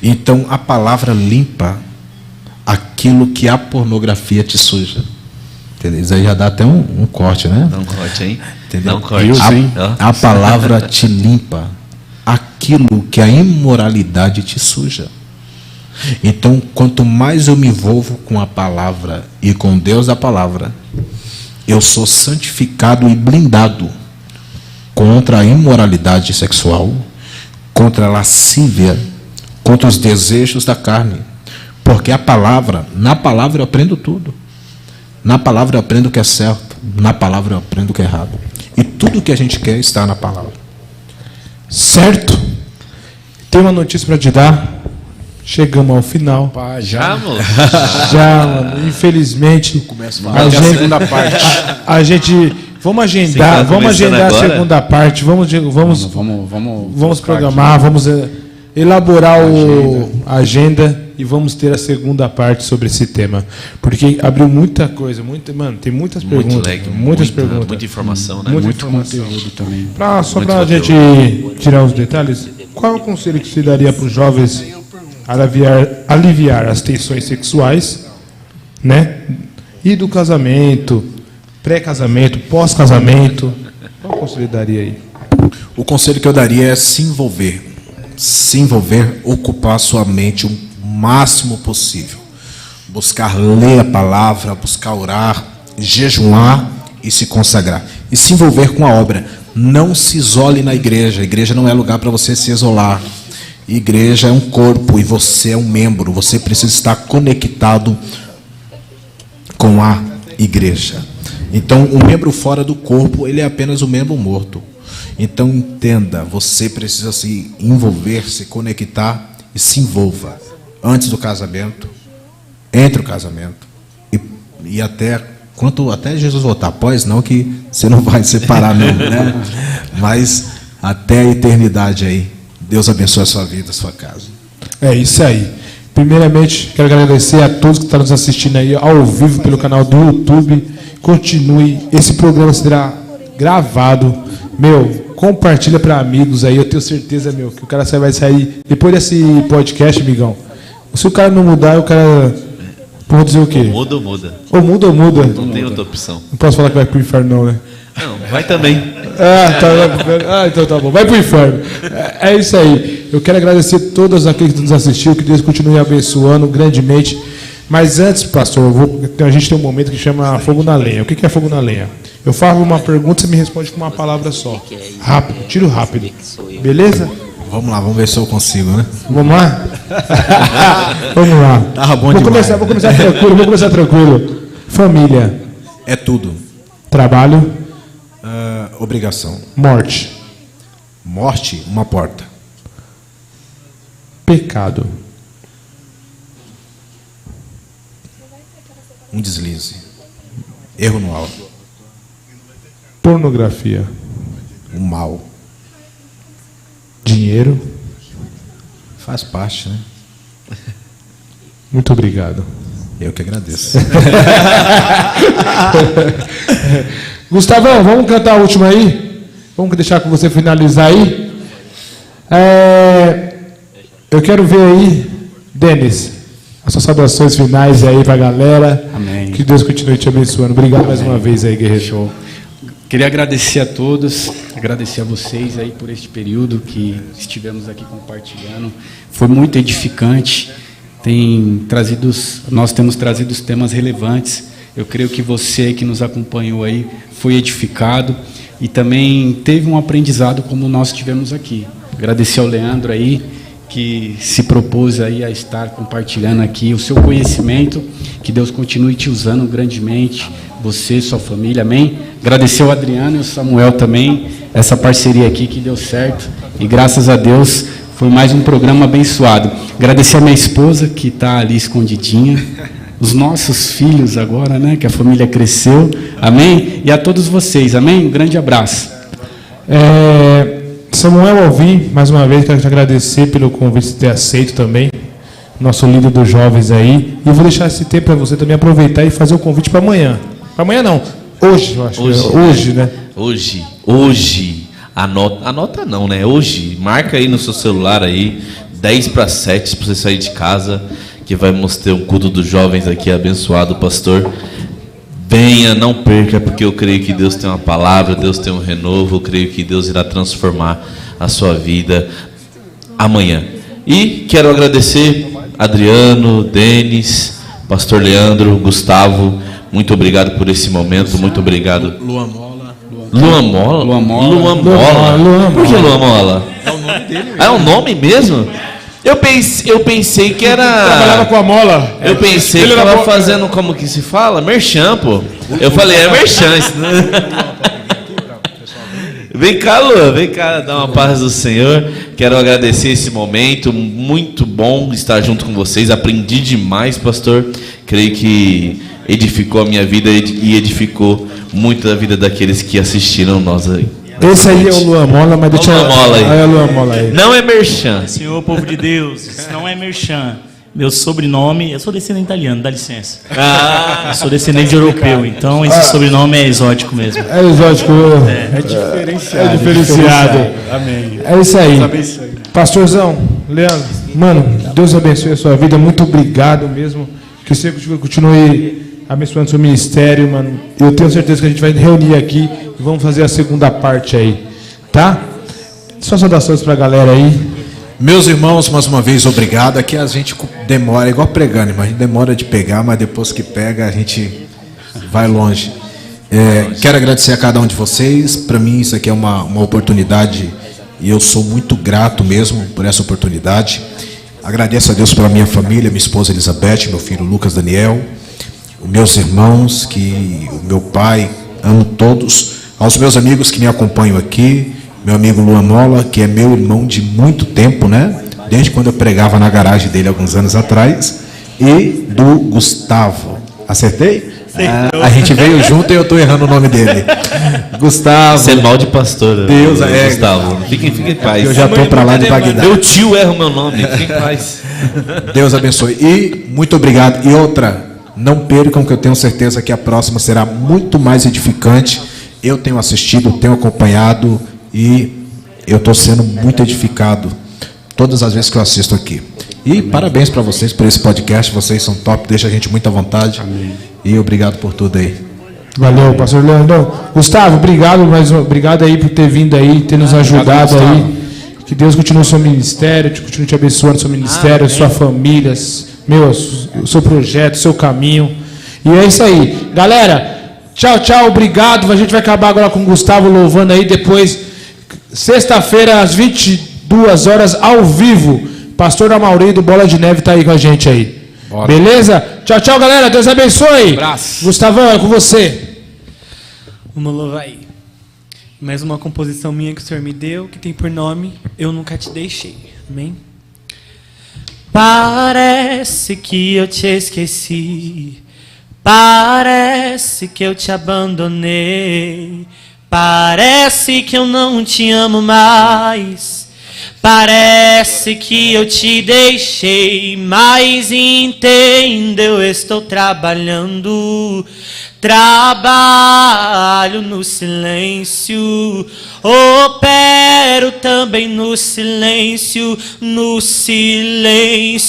Então, a palavra limpa aquilo que a pornografia te suja. Entendeu? Isso aí já dá até um corte, né? Dá um corte, hein? Entendeu? Dá um corte. A palavra te limpa aquilo que a imoralidade te suja. Então, quanto mais eu me envolvo com a palavra e com Deus da palavra, eu sou santificado e blindado contra a imoralidade sexual, contra a lascívia, contra os desejos da carne. Porque na palavra eu aprendo tudo. Na palavra eu aprendo o que é certo, na palavra eu aprendo o que é errado. E tudo o que a gente quer está na palavra. Certo? Tem uma notícia para te dar. Chegamos ao final. Já, moço? Já, mano. Infelizmente. A segunda parte. A gente. Vamos agendar a segunda parte. Vamos programar, vamos elaborar a agenda e vamos ter a segunda parte sobre esse tema. Porque abriu muita coisa, mano, tem muitas perguntas. Muitas perguntas. Muita informação, né? Muito conteúdo também. Só para a gente tirar os detalhes, qual é o conselho que você daria para os jovens aliviar as tensões sexuais, né? E do casamento, pré-casamento, pós-casamento? Qual conselho daria aí? O conselho que eu daria é se envolver. Se envolver, ocupar sua mente o máximo possível. Buscar ler a palavra, buscar orar, jejuar e se consagrar. E se envolver com a obra. Não se isole na igreja. A igreja não é lugar para você se isolar. Igreja é um corpo e você é um membro. Você precisa estar conectado com a igreja. Então, um membro fora do corpo, ele é apenas um membro morto. Então, entenda, você precisa se envolver, se conectar e se envolva. Antes do casamento, entre o casamento e até Jesus voltar. Após não, que você não vai separar não, né? Mas até a eternidade aí. Deus abençoe a sua vida, a sua casa. É isso aí. Primeiramente, quero agradecer a todos que estão nos assistindo aí ao vivo pelo canal do YouTube. Continue. Esse programa será gravado. Compartilha para amigos aí. Eu tenho certeza, que o cara vai sair. Depois desse podcast, amigão. Se o cara não mudar, o cara... Vou dizer o quê? Muda ou muda. Ou muda ou muda. Não tem outra opção. Não posso falar que vai pro inferno, não, né? Não, vai também. Então tá bom. Vai pro inferno. É isso aí. Eu quero agradecer a todos aqueles que nos assistiram. Que Deus continue abençoando grandemente. Mas antes, pastor, a gente tem um momento que chama fogo na lenha. O que é fogo na lenha? Eu faço uma pergunta, você me responde com uma palavra só. Rápido, tiro rápido. Beleza? Vamos lá, vamos ver se eu consigo, né? Vamos lá? Vamos lá. Tava bom Vou demais. começar tranquilo. Família. É tudo. Trabalho. Obrigação. Morte. Morte, uma porta. Pecado. Um deslize. Erro no alvo. Pornografia. O mal. Dinheiro. Faz parte, né? Muito obrigado. Eu que agradeço. Gustavão, vamos cantar a última aí? Vamos deixar com você finalizar aí? Eu quero ver aí, Denis, as suas saudações finais aí pra galera. Amém. Que Deus continue te abençoando. Obrigado mais uma vez aí, guerreiro. Show. Queria agradecer a todos, agradecer a vocês aí por este período que estivemos aqui compartilhando. Foi muito edificante. Nós temos trazido os temas relevantes. Eu creio que você que nos acompanhou aí foi edificado e também teve um aprendizado como nós tivemos aqui. Agradecer ao Leandro aí, que se propôs aí a estar compartilhando aqui o seu conhecimento, que Deus continue te usando grandemente, você, sua família, amém? Agradecer ao Adriano e ao Samuel também, essa parceria aqui que deu certo, e graças a Deus foi mais um programa abençoado. Agradecer a minha esposa, que está ali escondidinha, os nossos filhos agora, né, que a família cresceu, amém? E a todos vocês, amém? Um grande abraço. Samuel Alvim, mais uma vez, quero te agradecer pelo convite de ter aceito também, nosso líder dos jovens aí. E eu vou deixar esse tempo para você também aproveitar e fazer o convite para amanhã. Para amanhã não, hoje, eu acho. Hoje, né? Hoje. Anota não, né? Hoje, marca aí no seu celular aí, 6:50 para você sair de casa, que vamos ter um culto dos jovens aqui abençoado, pastor. Venha, não perca, porque eu creio que Deus tem uma palavra, Deus tem um renovo, eu creio que Deus irá transformar a sua vida amanhã. E quero agradecer Adriano, Denis, pastor Leandro, Gustavo, muito obrigado por esse momento, muito obrigado. Luan Mola. Luan Mola? Por que Luan Mola? É o nome dele mesmo. Ah, é o nome mesmo? Eu pensei que era... Trabalhava com a mola. Eu pensei que estava fazendo, como que se fala? Merchan, pô. Eu falei, é merchan. Vem cá, Luan, vem cá, dar uma paz do Senhor. Quero agradecer esse momento, muito bom estar junto com vocês. Aprendi demais, pastor. Creio que edificou a minha vida e edificou muito a vida daqueles que assistiram nós aí. Esse aí é o Luan Mola, mas deixa eu... Luan Mola aí. É o Luan Mola aí. Não é merchan. Senhor, povo de Deus, isso não é merchan. Meu sobrenome, eu sou descendente italiano, dá licença. Eu sou descendente europeu, então esse sobrenome é exótico mesmo. É exótico. É diferenciado. É diferenciado. Amém. É isso aí. Deus abençoe. Pastorzão, Leandro, mano, Deus abençoe a sua vida. Muito obrigado mesmo. Que você continue abençoando seu ministério, mano. Eu tenho certeza que a gente vai reunir aqui e vamos fazer a segunda parte aí, tá? Suas saudações pra galera aí. Meus irmãos, mais uma vez, obrigado. Aqui a gente demora, igual pregando, mas a gente demora de pegar, mas depois que pega, a gente vai longe. Quero agradecer a cada um de vocês. Para mim, isso aqui é uma oportunidade e eu sou muito grato mesmo por essa oportunidade. Agradeço a Deus pela minha família, minha esposa Elizabeth, meu filho Lucas Daniel, os meus irmãos, o meu pai, amo todos. Aos meus amigos que me acompanham aqui, meu amigo Luan Mola, que é meu irmão de muito tempo, né? Desde quando eu pregava na garagem dele alguns anos atrás. E do Gustavo. Acertei? A gente veio junto e eu estou errando o nome dele. Gustavo. Você é mal de pastor, Deus Gustavo. Fique em paz. Eu já estou para lá de Bagdá. Meu tio erra o meu nome. Fique em paz. Deus abençoe. E muito obrigado. E outra, não percam, que eu tenho certeza que a próxima será muito mais edificante. Eu tenho assistido, tenho acompanhado e eu estou sendo muito edificado todas as vezes que eu assisto aqui. E parabéns para vocês por esse podcast. Vocês são top, deixa a gente muito à vontade. Amém. E obrigado por tudo aí. Valeu, pastor Leandro. Gustavo, obrigado aí por ter vindo aí, ter nos ajudado aí. Que Deus continue o seu ministério, continue te abençoando o seu ministério, sua família, o seu projeto, o seu caminho. E é isso aí. Galera, tchau, obrigado. A gente vai acabar agora com o Gustavo louvando aí. Depois, sexta-feira, às 22 horas, ao vivo. Pastor Amauri do Bola de Neve está aí com a gente aí. Bora. Beleza? Tchau, galera. Deus abençoe. Abraço. Gustavão, é com você. Vamos louvar aí. Mais uma composição minha que o Senhor me deu, que tem por nome Eu Nunca Te Deixei. Amém? Parece que eu te esqueci. Parece que eu te abandonei. Parece que eu não te amo mais. Parece que eu te deixei, mas entenda, eu estou trabalhando. trabalho no silêncio, opero também no silêncio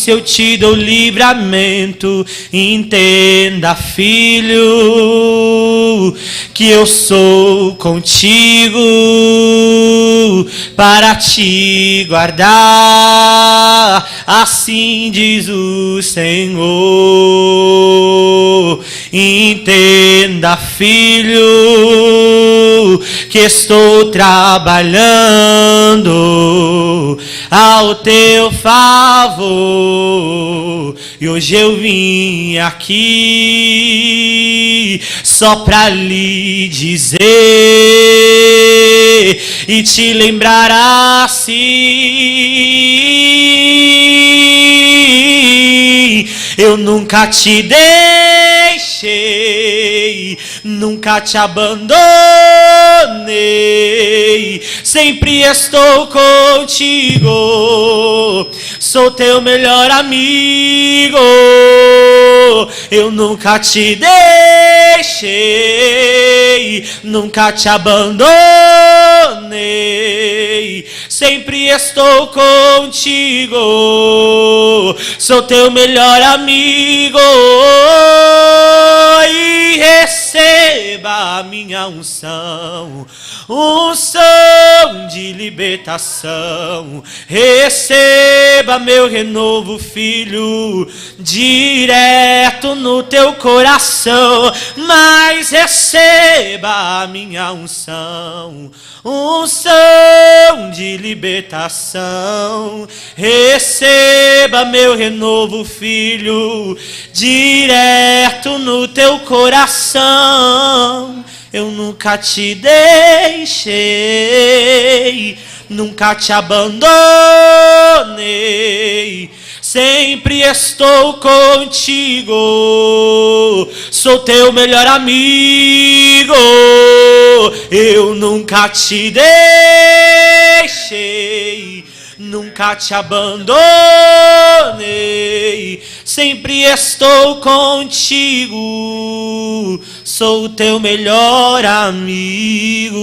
eu te dou livramento. Entenda, filho, que eu sou contigo para te guardar, assim diz o Senhor. Entenda, filho, que estou trabalhando ao teu favor, e hoje eu vim aqui só pra lhe dizer e te lembrar assim: eu nunca te deixei, nunca te abandonei, sempre estou contigo, sou teu melhor amigo. Eu nunca te deixei, nunca te abandonei, sempre estou contigo, sou teu melhor amigo. E receba a minha unção, unção de libertação. Receba meu renovo, filho, direto no teu coração. Mas receba a minha unção, unção de libertação. Receba meu renovo, filho, direto no teu coração. Eu nunca te deixei, nunca te abandonei, sempre estou contigo, sou teu melhor amigo. Eu nunca te deixei, nunca te abandonei, sempre estou contigo, sou o teu melhor amigo.